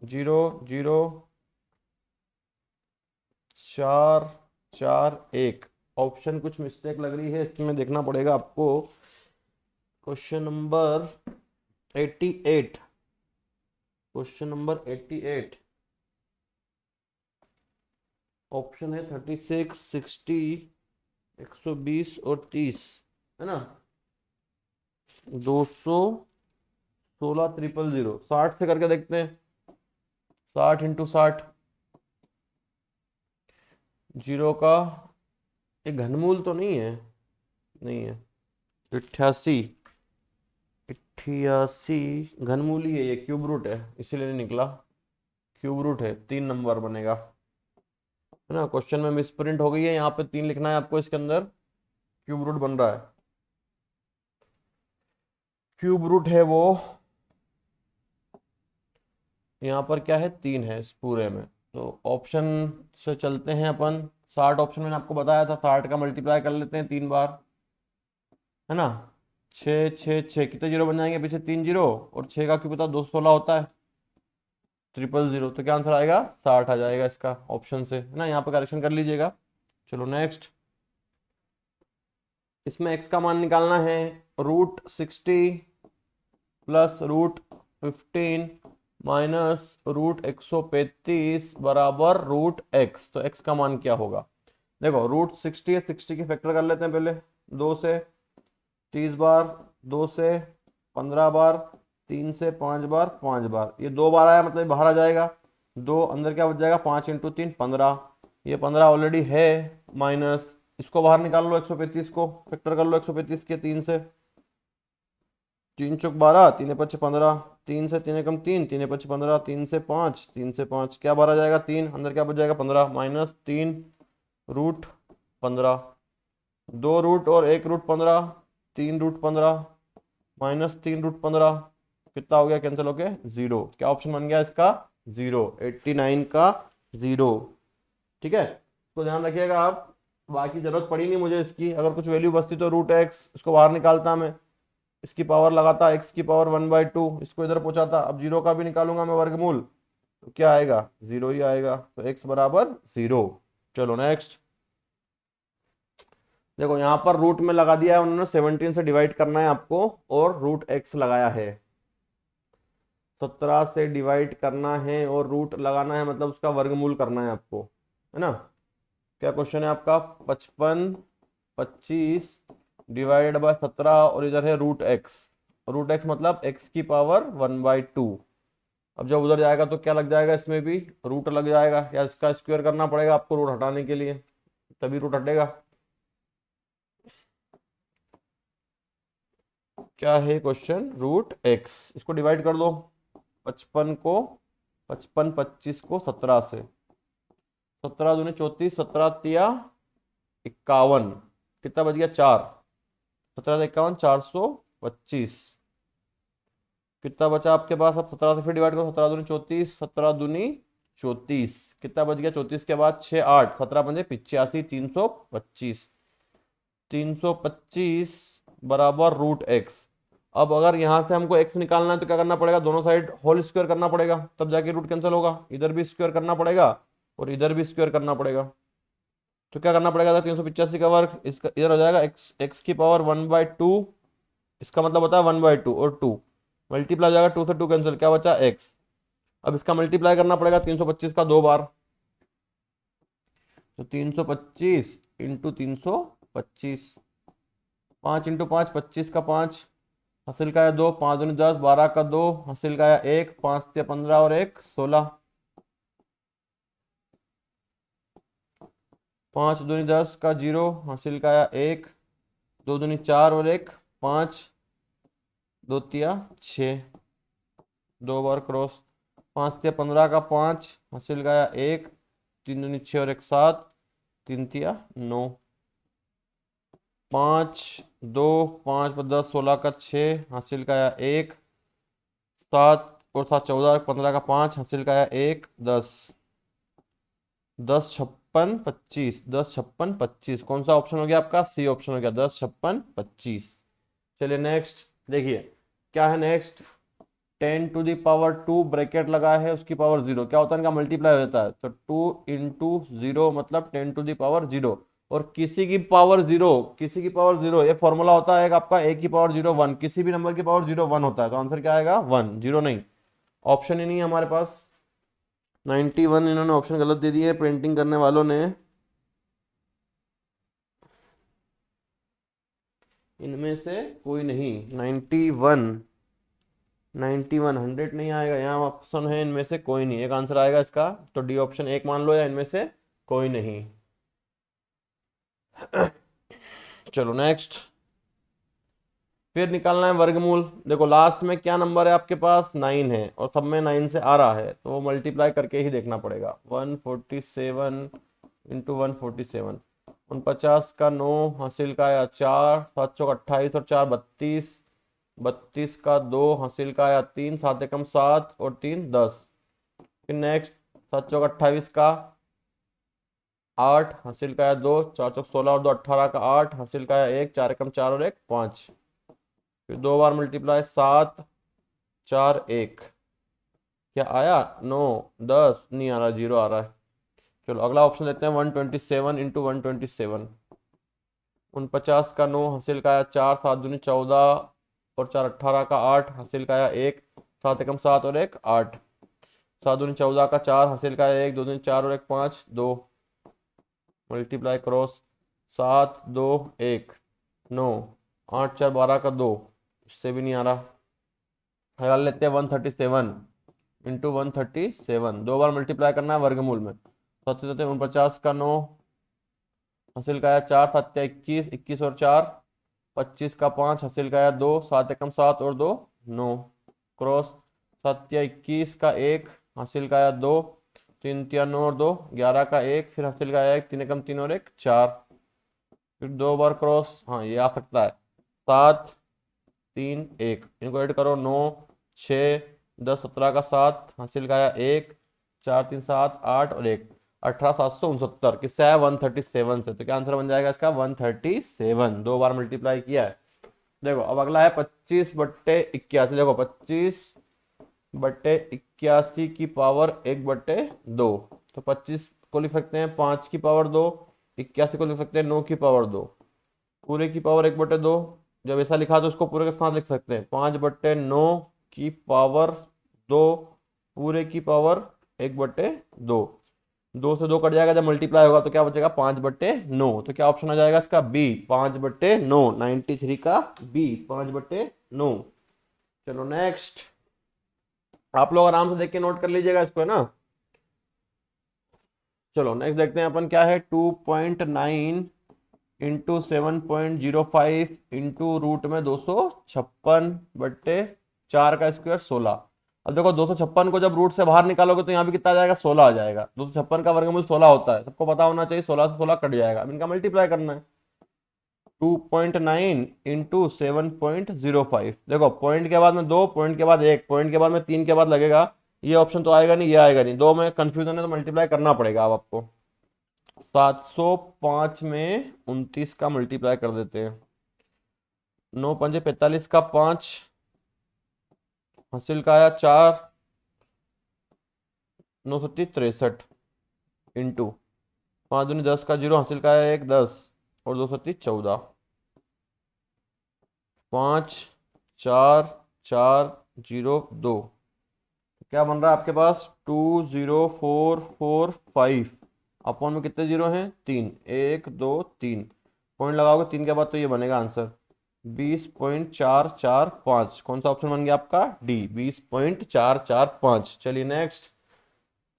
Speaker 1: 0 0 4 4 1, ऑप्शन कुछ मिस्टेक लग रही है इसमें, देखना पड़ेगा आपको। Question number 88, question number 88, option है 36 60 120 और 30, है ना, 216 000, 60 से करके देखते हैं, 60 इंटू 60, जीरो का एक घनमूल तो नहीं है, नहीं है, 88 88 घनमूल ही है, ये क्यूब रूट है इसीलिए नहीं निकला, क्यूब रूट है, 3 नंबर बनेगा, है ना। क्वेश्चन में मिसप्रिंट हो गई है, यहाँ पे 3 लिखना है आपको, इसके अंदर क्यूब रूट बन रहा है, क्यूब रूट है वो, यहाँ पर क्या है 3 है इस पूरे में, तो ऑप्शन से चलते हैं अपन, 60 ऑप्शन मैंने आपको बताया था, 60 का मल्टीप्लाई कर लेते हैं 3 बार, है ना, छः छः छः, कितने जीरो बन जाएंगे पीछे? 3 जीरो, और 6 का क्यों पता 216 होता है, 000, तो क्या आंसर आएगा? 60 आ जाएगा इसका ऑप्शन से, है ना। यहाँ पर करेक्शन कर लीजिएगा। चलो नेक्स्ट, इसमें x का मान निकालना है √60 प्लस √15 माइनस √135 बराबर √x। तो x का मान क्या होगा? देखो √60 है, 60 के फैक्टर कर लेते हैं पहले, 2 से 30 बार, 2 से 15 बार, 3 से 5 बार, 5 बार, ये 2 बार आया मतलब बाहर आ जाएगा, 2 अंदर क्या बच जाएगा, 5 × 3 15, ये 15 ऑलरेडी है, माइनस इसको बाहर निकाल लो, 135 को फैक्टर कर लो 135 के 3 से, 3 चौक 12, 3 5 15, 3 से 3 एकम 3, 3 5 15, 3 से 5, 3 से 5 क्या बाहर आ जाएगा 3, अंदर क्या बच जाएगा 15, माइनस 3 √15, 2 रूट और 1 √15, 3 √15 माइनस 3 √15, कितना हो गया कैंसिल होके 0। क्या ऑप्शन बन गया इसका? 0, 89 का 0। ठीक है, तो ध्यान रखिएगा आप। बाकी जरूरत पड़ी नहीं मुझे इसकी, अगर कुछ वैल्यू बचती तो √x इसको बाहर निकालता मैं, इसकी पावर लगाता x की पावर 1/2, इसको इधर पहुंचाता। अब 0 का भी निकालूंगा मैं वर्गमूल, तो क्या आएगा? 0 ही आएगा, तो x बराबर 0। चलो नेक्स्ट, देखो यहाँ पर रूट में लगा दिया है उन्होंने, 17 से डिवाइड करना है आपको, और √x लगाया है, 17 से डिवाइड करना है और रूट लगाना है, मतलब उसका वर्गमूल करना है आपको, है ना। क्या क्वेश्चन है आपका? 55 25 डिवाइडेड बाय 17, और इधर है √x, √x मतलब x की पावर 1/2। अब जब उधर जाएगा तो क्या लग जाएगा, इसमें भी रूट लग जाएगा, या इसका स्क्वायर करना पड़ेगा आपको रूट हटाने के लिए, तभी रूट हटेगा। क्या है क्वेश्चन? √x, इसको डिवाइड कर दो, 55 को 55 25 को 17 से, 17 दूनी 34, 17 तिया 51, कितना बच गया 4, 17 से 51 425, कितना बचा आपके पास? अब 17 से फिर डिवाइड करो, 17 दूनी 34, 17 दूनी 34, कितना बच गया? 34 के बाद 6 8, 17 पंजे 85, 325, 325 बराबर √x। अब अगर यहां से हमको x निकालना है तो क्या करना पड़ेगा? दोनों साइड होल स्क्वायर करना पड़ेगा, तब जाके रूट कैंसिल होगा, इधर भी स्क्वायर करना पड़ेगा और इधर भी स्क्वायर करना पड़ेगा। तो क्या करना पड़ेगा? 385 का वर्ग, इसका इधर हो जाएगा x की पावर 1/2, इसका मतलब होता है 1/2 और 2 मल्टीप्लाई हो जाएगा, 2 से 2 कैंसिल, क्या बचा? x। अब इसका मल्टीप्लाई करना पड़ेगा 325 का 2 बार, तो 325 इंटू 325, 5 इंटू 5 25 का 5, हासिल का है 2, 5 दूनी 10, 12 का 2, हासिल का है 1, 5 से 15 और 1 16, 5 दूनी 10 का 0, हासिल का है 1, 2 दूनी 4 और 1 5, 2 तिया 6, 2 बार क्रॉस, 5 तिया 15 का 5, हासिल का है 1, 3 दूनी 6 और 1 7, 3 तिया 9, 5 2 5 10 16 का 6, हासिल का है 1, 7 और 7 14, 15 का 5, हासिल का है 1 10, 10 56 25, 10 56 25, कौन सा ऑप्शन हो गया आपका? सी ऑप्शन हो गया, 10 56 25। चलिए नेक्स्ट देखिए, क्या है नेक्स्ट? 10⁻², ब्रैकेट लगा है, उसकी पावर 0, क्या होता है? इनका मल्टीप्लाई हो जाता है, तो 2 × 0 मतलब 10⁻0, और किसी की पावर 0, किसी की पावर 0, ये फॉर्मूला होता है आपका a की पावर 0 1, किसी भी नंबर की पावर 0 1 होता है, तो आंसर क्या आएगा? 1, 0 नहीं, ऑप्शन ही नहीं है हमारे पास। 91 इन्होंने ऑप्शन गलत दे दिए प्रिंटिंग करने वालों ने, इनमें से कोई नहीं। 91 91 100 नहीं आएगा, यहाँ ऑप्शन है इनमें से कोई नहीं, एक आंसर आएगा इसका, तो डी ऑप्शन एक मान लो, या इनमें से कोई नहीं। चलो नेक्स्ट, फिर निकालना है वर्गमूल। देखो लास्ट में क्या नंबर है आपके पास? 9 है, और सब में 9 से आ रहा है, तो वो मल्टीप्लाई करके ही देखना पड़ेगा। 147 इंटू 147, 49 का 9, हासिल का आया 4, 7 चौक 28 और 4 32, 32 का 2, हासिल का आया 3, 7 एकम 7 और 3 10। फिर नेक्स्ट 7 चौक 28 का 8, हासिल का आया 2, 4 चौक 16 और 2 18 का 8, हासिल का आया 1, 4 एकम 4 और 1 5। फिर 2 बार मल्टीप्लाई 7 4 1, क्या आया 9 10, नहीं आ रहा, 0 आ रहा है। चलो अगला ऑप्शन देखते हैं 127 इंटू 127। 49 का 9 हासिल का आया 4, 7 दूनी 14 और 4 18 का 8 हासिल का आया 1, 7 एकम 7 और 1 8, 7 दूनी 14 का 4 हासिल का आया 1, 2 दूनी 4 और 1 5 2, मल्टीप्लाई क्रॉस 7 2 1 9, 8 4 12 का 2, इससे भी नहीं आ रहा। निकाल लेते हैं 137 इंटू 137, 2 बार मल्टीप्लाई करना है वर्गमूल में। 49 का 9 हासिल का आया 4, 7 21, 21 और 4 25 का 5 हासिल का आया 2, 7 एकम 7 और 2 9, क्रॉस 7 21 का 1 हासिल का आया 2, 3 3 9 और 2 11 का 1, फिर हासिल का आया 1, 3 एकम 3 और 1 4, फिर 2 बार क्रॉस, हाँ ये आ सकता है 7 3 1, इनको ऐड करो 9 6 10 17 का 7 हासिल का आया 1, 4 3 7 8 और 1 18 769, किससे आया 137 से, तो क्या आंसर बन जाएगा इसका 137, 2 बार मल्टीप्लाई किया है। देखो अब अगला है 25/81, देखो 25/81 की पावर 1/2, तो 25 को लिख सकते हैं 5 की पावर 2, 81 को लिख सकते हैं 9 की पावर 2, पूरे की पावर 1/2। जब ऐसा लिखा तो उसको पूरे के साथ लिख सकते हैं 5/9 की पावर 2 पूरे की पावर 1/2, 2 से 2 कट जाएगा, जब मल्टीप्लाई होगा तो क्या बचेगा 5/9, तो क्या ऑप्शन आ जाएगा इसका बी 5/9, 93 का बी 5/9। चलो नेक्स्ट, आप लोग आराम से देख के नोट कर लीजिएगा इसको, है ना। चलो नेक्स्ट देखते हैं अपन, क्या है 2.9 इंटू 7.05 इंटू रूट में 256/4 का स्क्वायर 16। अब देखो 256 को जब रूट से बाहर निकालोगे तो यहाँ भी कितना आ जाएगा 16 आ जाएगा, 256 का वर्गमूल 16 होता है, सबको पता होना चाहिए, 16 से 16 कट जाएगा, अब इनका मल्टीप्लाई करना है। 2.9 इंटू 7.05, देखो पॉइंट के बाद में 2, पॉइंट के बाद 1, पॉइंट के बाद में 3 के बाद लगेगा, ये ऑप्शन तो आएगा नहीं, ये आएगा नहीं, 2 में कंफ्यूजन है तो मल्टीप्लाई करना पड़ेगा अब आपको। 705 में 29 का मल्टीप्लाई कर देते हैं, 9 पंजे 45 का 5 हासिल का आया 4, 9 सत्ती 63 इंटू 5 दूनी 10 का 0 हासिल का आया 1 10 और 2 सत्ती 14, 5 4 4 0 2, क्या बन रहा है आपके पास 20445, अपॉन में कितने जीरो हैं 3, 1 2 3, पॉइंट लगाओगे 3 के बाद तो ये बनेगा आंसर 20.445, कौन सा ऑप्शन बन गया आपका डी 20.445। चलिए नेक्स्ट,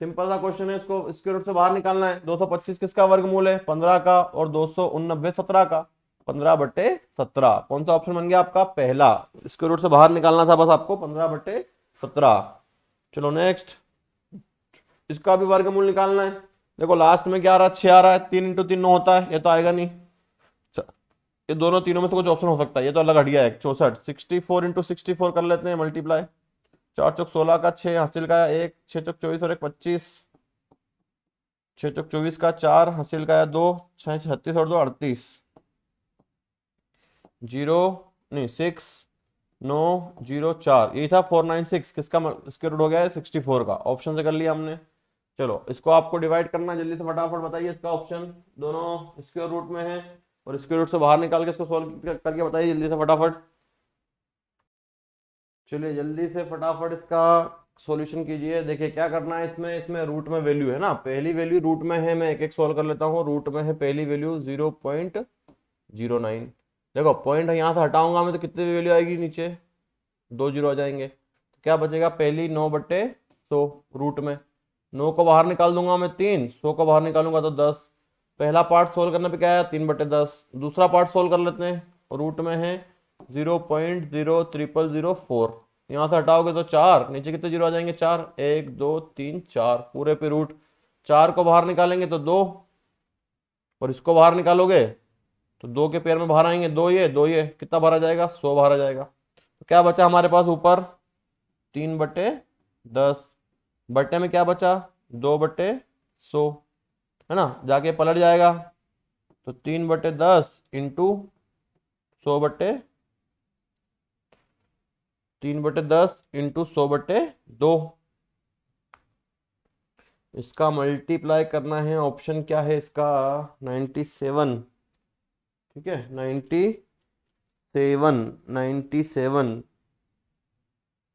Speaker 1: सिंपल सा क्वेश्चन है, इसको इसके रूट से बाहर निकालना है। 225 किसका वर्गमूल है 15 का, और 289 17 का, 15/17, कौन सा ऑप्शन बन गया आपका पहला, इसके रूट से बाहर निकालना था बस आपको 15/17। चलो नेक्स्ट, इसका भी वर्गमूल निकालना है। देखो लास्ट में क्या आ रहा है 6 आ रहा है, 3 इंटू 3 9 होता है, ये तो आएगा नहीं, ये दोनों तीनों में से कुछ ऑप्शन हो सकता है, ये तो अलग हट गया है। 64 64 इंटू 64 कर लेते हैं मल्टीप्लाई, 4 चौक 16 का 6 हासिल का 1, 6 चौक 24 और 1 25, 6 चौक 24 का 4 हासिल का 2, 6 36 और 2 38, 0 नहीं 6 9 0 4, यही था 496, किसका इसके रूट हो गया है 64 का, ऑप्शन से कर लिया हमने। चलो इसको आपको डिवाइड करना है, जल्दी से फटाफट बताइए इसका ऑप्शन, दोनों इसके रूट में है और इसके रूट से बाहर निकाल के इसको सोल्व करके बताइए जल्दी से फटाफट। चलिए जल्दी से फटाफट इसका सॉल्यूशन कीजिए। देखिए क्या करना है, इसमें इसमें रूट में वैल्यू है ना, पहली वैल्यू रूट में है, मैं एक एक सोल्व कर लेता हूँ। रूट में है पहली वैल्यू 0.09, देखो पॉइंट यहाँ से हटाऊंगा मैं तो कितनी वैल्यू आएगी नीचे 2 जीरो आ जाएंगे, तो क्या बचेगा पहली 9/100 रूट में, 9 को बाहर निकाल दूंगा मैं 3, 100 को बाहर निकालूंगा तो 10, पहला पार्ट सोल्व करने पे क्या आया 3/10, दूसरा पार्ट सोल्व कर लेते हैं। रूट में है 0.00004, यहाँ से हटाओगे तो 4, नीचे कितने जीरो आ जाएंगे 4, 1 2 3 4, पूरे पे रूट, 4 को बाहर निकालेंगे तो 2, और इसको बाहर निकालोगे तो 2 के पेयर में बाहर आएंगे, 2 ये 2 ये, कितना बाहर आ जाएगा 100 बाहर आ जाएगा। तो क्या बचा हमारे पास ऊपर 3/10, बट्टे में क्या बचा 2/100, है ना, जाके पलट जाएगा, तो 3/10 इंटू 100/, 3/10 इंटू 100/2। इसका मल्टीप्लाई करना है, ऑप्शन क्या है इसका, 97। ठीक है, 97।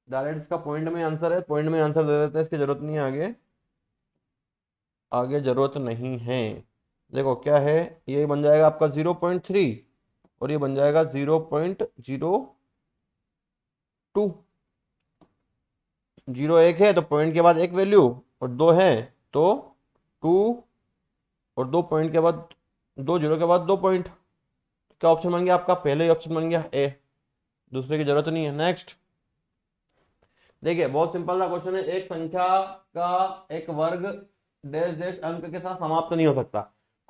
Speaker 1: डायरेक्ट इसका पॉइंट में आंसर है, पॉइंट में आंसर दे देते हैं, इसकी जरूरत नहीं है आगे, आगे जरूरत नहीं है। देखो क्या है, ये बन जाएगा आपका 0.3 और ये बन जाएगा 0.02। 0 1 है तो पॉइंट के बाद एक वैल्यू, और 2 है तो 2, और 2 पॉइंट के बाद, 2 जीरो के बाद 2 पॉइंट। क्या ऑप्शन बन गया आपका, पहले ही ऑप्शन बन गया ए, दूसरे की जरूरत नहीं है। नेक्स्ट देखिए, बहुत सिंपल सा क्वेश्चन है। एक संख्या का एक वर्ग डैश डैश अंक के साथ समाप्त नहीं हो सकता।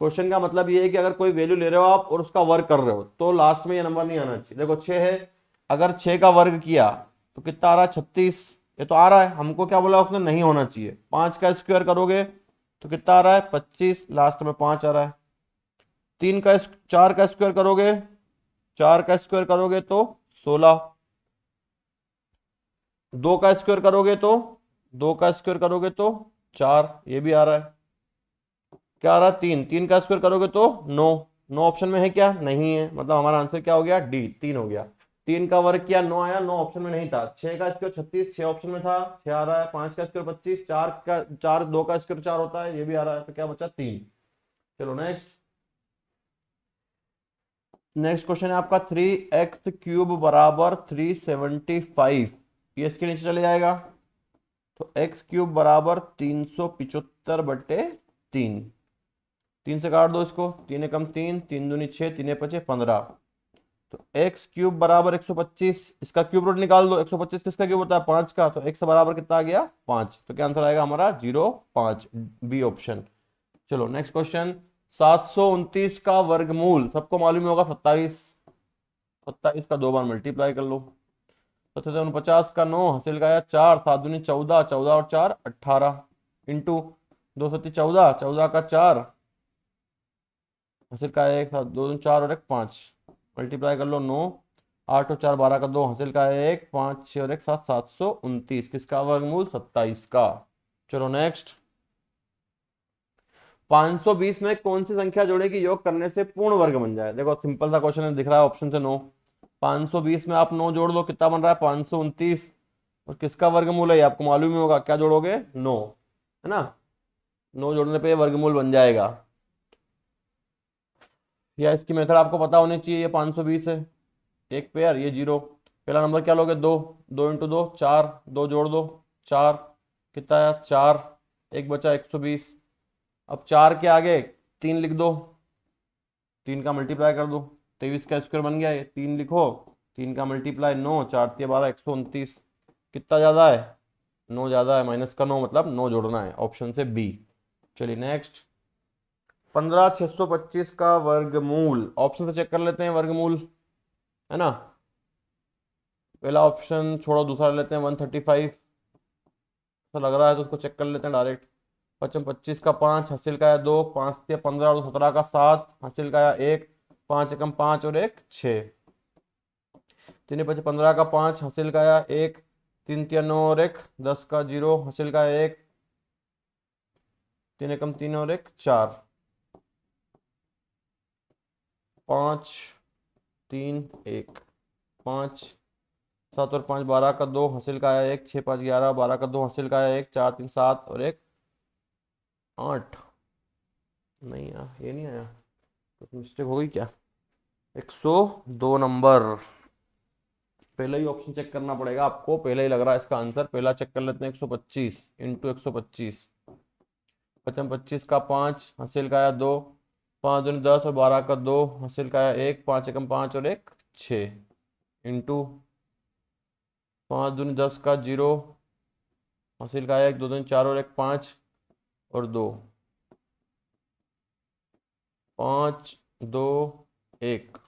Speaker 1: क्वेश्चन का मतलब ये है कि अगर कोई वैल्यू ले रहे हो आप और उसका वर्ग कर रहे हो तो लास्ट में ये नंबर नहीं आना चाहिए। देखो 6 है, अगर 6 का वर्ग किया तो कितना आ रहा है, 36। ये तो आ रहा है, हमको क्या बोला उसने, नहीं होना चाहिए। 5 का स्क्वायर करोगे तो कितना आ रहा है, 25, लास्ट में 5 आ रहा है। 4 का स्क्वायर करोगे, 4 का स्क्वायर करोगे तो 16। 2 का स्क्वायर करोगे तो, 2 का स्क्वायर करोगे तो 4, ये भी आ रहा है। क्या आ रहा है, 3 का स्क्वायर करोगे तो 9। 9 ऑप्शन में है क्या, नहीं है, मतलब हमारा आंसर क्या हो गया, डी, 3 हो गया। 3 का वर्ग किया 9 आया, 9 ऑप्शन में नहीं था। 6 का स्क्वायर 36, 6 ऑप्शन में था, 6 आ रहा है। 5 का स्क्वायर 25, 2 का स्क्वायर 4 होता है, ये भी आ रहा है, तो क्या बचा, 3। चलो नेक्स्ट। नेक्स्ट क्वेश्चन है आपका 3x³ बराबर 375। ये इसके नीचे चले जाएगा, तो x³ बराबर 375/3। 3 से काट दो इसको, 3 एकम 3, 3 दूनी 6, 3 पचे 15। तो x³ बराबर 125, इसका क्यूब रूट निकाल दो। 125 किसका क्यूब होता है, 5 का, तो x बराबर कितना आ गया, 5। तो क्या आंसर आएगा हमारा, 0.5, बी ऑप्शन। चलो नेक्स्ट क्वेश्चन। 729 का वर्गमूल सबको मालूम होगा 27। 27 का 2 बार मल्टीप्लाई कर लो। 49 का 9 हासिल का आया 4, 7 दूनी 14, 14 और 4 18, इंटू 2 सत्ती 14, 14 का 4 हासिल का 1, 7 2 4 और 1 5, मल्टीप्लाई कर लो। 9, 8 और 4 12 का 2 हासिल का 1, 5 6 और 1 7, 729। किसका वर्गमूल, 27 का। चलो नेक्स्ट। 520 में कौन सी संख्या जोड़ेगी योग करने से पूर्ण वर्ग बन जाए। देखो सिंपल सा क्वेश्चन है, दिख रहा है ऑप्शन से 9। 520 में आप 9 जोड़ लो, कितना बन रहा है, 529। और किसका वर्गमूल है ये आपको मालूम ही होगा, क्या जोड़ोगे, 9, है ना। 9 जोड़ने पे वर्गमूल बन जाएगा। या इसकी मेथड आपको पता होनी चाहिए। ये 520 है, एक पेयर, ये 0। पहला नंबर क्या लोगे, 2, 2 इंटू 2 4, 2 जोड़ दो 4, कितना आया 4, एक बचा 120। अब 4 के आगे 3 लिख दो, 3 का मल्टीप्लाई कर दो, 23 का स्क्वायर बन गया। ये 3 लिखो, 3 का मल्टीप्लाई 9, 4 3 12, 129। कितना ज़्यादा है, 9 ज़्यादा है, माइनस का 9, मतलब 9 जोड़ना है, ऑप्शन से बी। चलिए नेक्स्ट। 15,625 का वर्गमूल, ऑप्शन से चेक कर लेते हैं वर्गमूल, है ना। पहला ऑप्शन छोड़ो, दूसरा लेते हैं 135। तो लग रहा है तो उसको चेक कर लेते हैं डायरेक्ट। 25 25 का 5 हासिल का 2, 5 से 15 और 17 का 7 हासिल का 1, 5 एकम 5 और 1 6, 3 5 15 का 5 हासिल का 1, 3 3 9 और 1 10 का 0 हासिल का 1, 3 एकम 3 और 1 4, 5 3 1, 5 7 और 5 12 का 2 हासिल का 1, 6 5 11, 12 का 2 हासिल का 1, 4 3 7 और 1 8। नहीं यार, ये नहीं आया, तो मिस्टेक हो गई क्या। 102 नंबर। पहले ही ऑप्शन चेक करना पड़ेगा आपको, पहले ही लग रहा है इसका आंसर। पहला चेक कर लेते हैं, 125 इंटू 125। 25 25 का 5 हासिल का 2, 5 दूनी 10 और 12 का 2 हासिल का 1, 5 एकम 5 और 1 6, इंटू 5 दूनी 10 का 0 हासिल का 1, 2 दूनी 4 और 1 5 और 2, 5 2 1।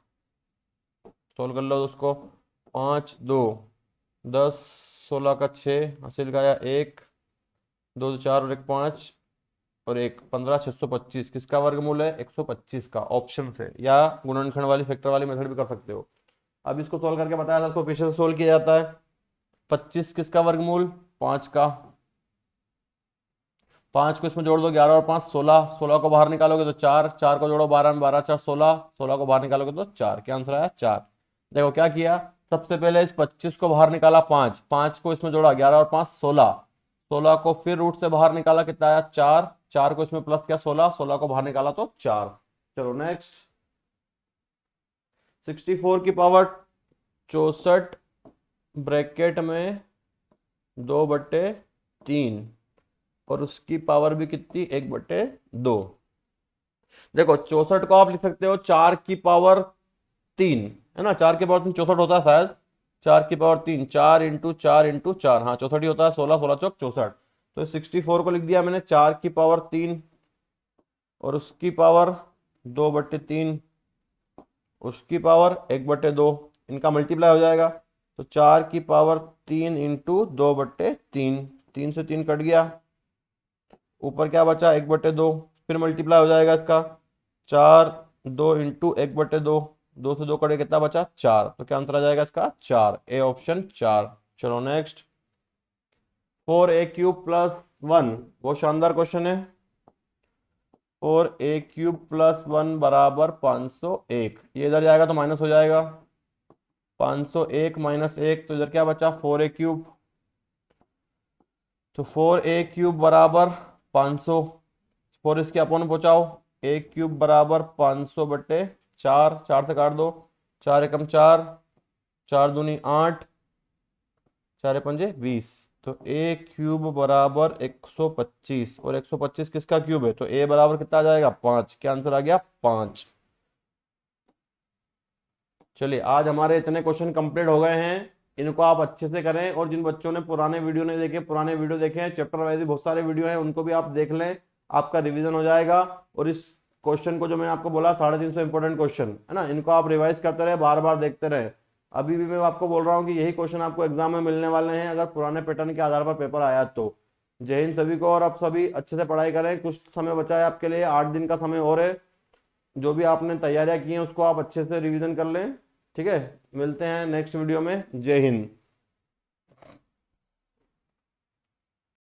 Speaker 1: सोल्व कर लो उसको। 5 2 10, 16 का 6 हासिल का 1, 2 4 और 1 5 और 1 15, 625। किसका वर्गमूल है, 125 का, ऑप्शन से। या गुणनखंड वाली फैक्टर वाली मेथड भी कर सकते हो। अब इसको सोल्व करके बताया था, इसको पीछे से सोल्व किया जाता है। 25 किसका वर्गमूल, 5 का। 5 को इसमें जोड़ दो, 11 और 5 16, 16 को बाहर निकालोगे तो 4, 4 को जोड़ो 12 में, 12 4 16, 16 को बाहर निकालोगे तो 4। क्या आंसर आया, 4। देखो क्या किया, सबसे पहले इस 25 को बाहर निकाला 5, 5 को इसमें जोड़ा 11 और 5 16, 16 को फिर रूट से बाहर निकाला, कितना आया 4, 4 को इसमें प्लस किया 16, 16 को बाहर निकाला तो 4। चलो नेक्स्ट, 64 की पावर 64 ब्रैकेट में 2/3 और उसकी पावर भी कितनी, 1/2। देखो 64 को आप लिख सकते हो 4 की पावर 3, है ना, 4 की पावर 3 64 होता है शायद, 4 की पावर 3, 4 इंटू 4 इंटू 4, हाँ 64 ही होता है, 16 16 चौक 64। तो 64 को लिख दिया मैंने 4 की पावर 3 और उसकी पावर 2/3, उसकी पावर 1/2, इनका मल्टीप्लाई हो जाएगा। तो 4 की पावर 3 इंटू 2/3, 3 से 3 कट गया, ऊपर क्या बचा 1/2, फिर मल्टीप्लाई हो जाएगा इसका, 4 2 इंटू 1/2, 2 से 2 कटे कितना बचा 4। तो क्या आंसर आ जाएगा इसका 4, ए ऑप्शन 4। चलो नेक्स्ट, 4a³ + 1, वो शानदार क्वेश्चन है। 4a³ + 1 बराबर 501, ये इधर जाएगा तो माइनस हो जाएगा, 501 - 1, तो इधर क्या बचा 4a³, तो 4a³ बराबर 500, 4 इसके अपन में पहुंचाओ, a³ बराबर 500/4, 4 से काट दो, 4 एकम 4, 4 दूनी 8, 4 पंजे 20, तो a³ बराबर 125, और 125 किसका क्यूब है, तो a बराबर कितना आ जाएगा 5। क्या आंसर आ गया 5। चलिए आज हमारे इतने क्वेश्चन कंप्लीट हो गए हैं, इनको आप अच्छे से करें, और जिन बच्चों ने पुराने वीडियो नहीं देखे, पुराने वीडियो देखे हैं, चैप्टर वाइज बहुत सारे वीडियो हैं, उनको भी आप देख लें, आपका रिवीजन हो जाएगा। और इस क्वेश्चन को जो मैंने आपको बोला 350 इंपॉर्टेंट क्वेश्चन है ना, इनको आप रिवाइज करते रहे, बार बार देखते रहे। अभी भी मैं आपको बोल रहा हूँ कि यही क्वेश्चन आपको एग्जाम में मिलने वाले हैं, अगर पुराने पैटर्न के आधार पर पेपर आया तो। जय हिंद सभी को, और आप सभी अच्छे से पढ़ाई करें, कुछ समय बचा है आपके लिए, 8 दिन का समय और है। जो भी आपने तैयारियां की हैं उसको आप अच्छे से रिवीजन कर लें, ठीक है। मिलते हैं नेक्स्ट वीडियो में, जय हिंद।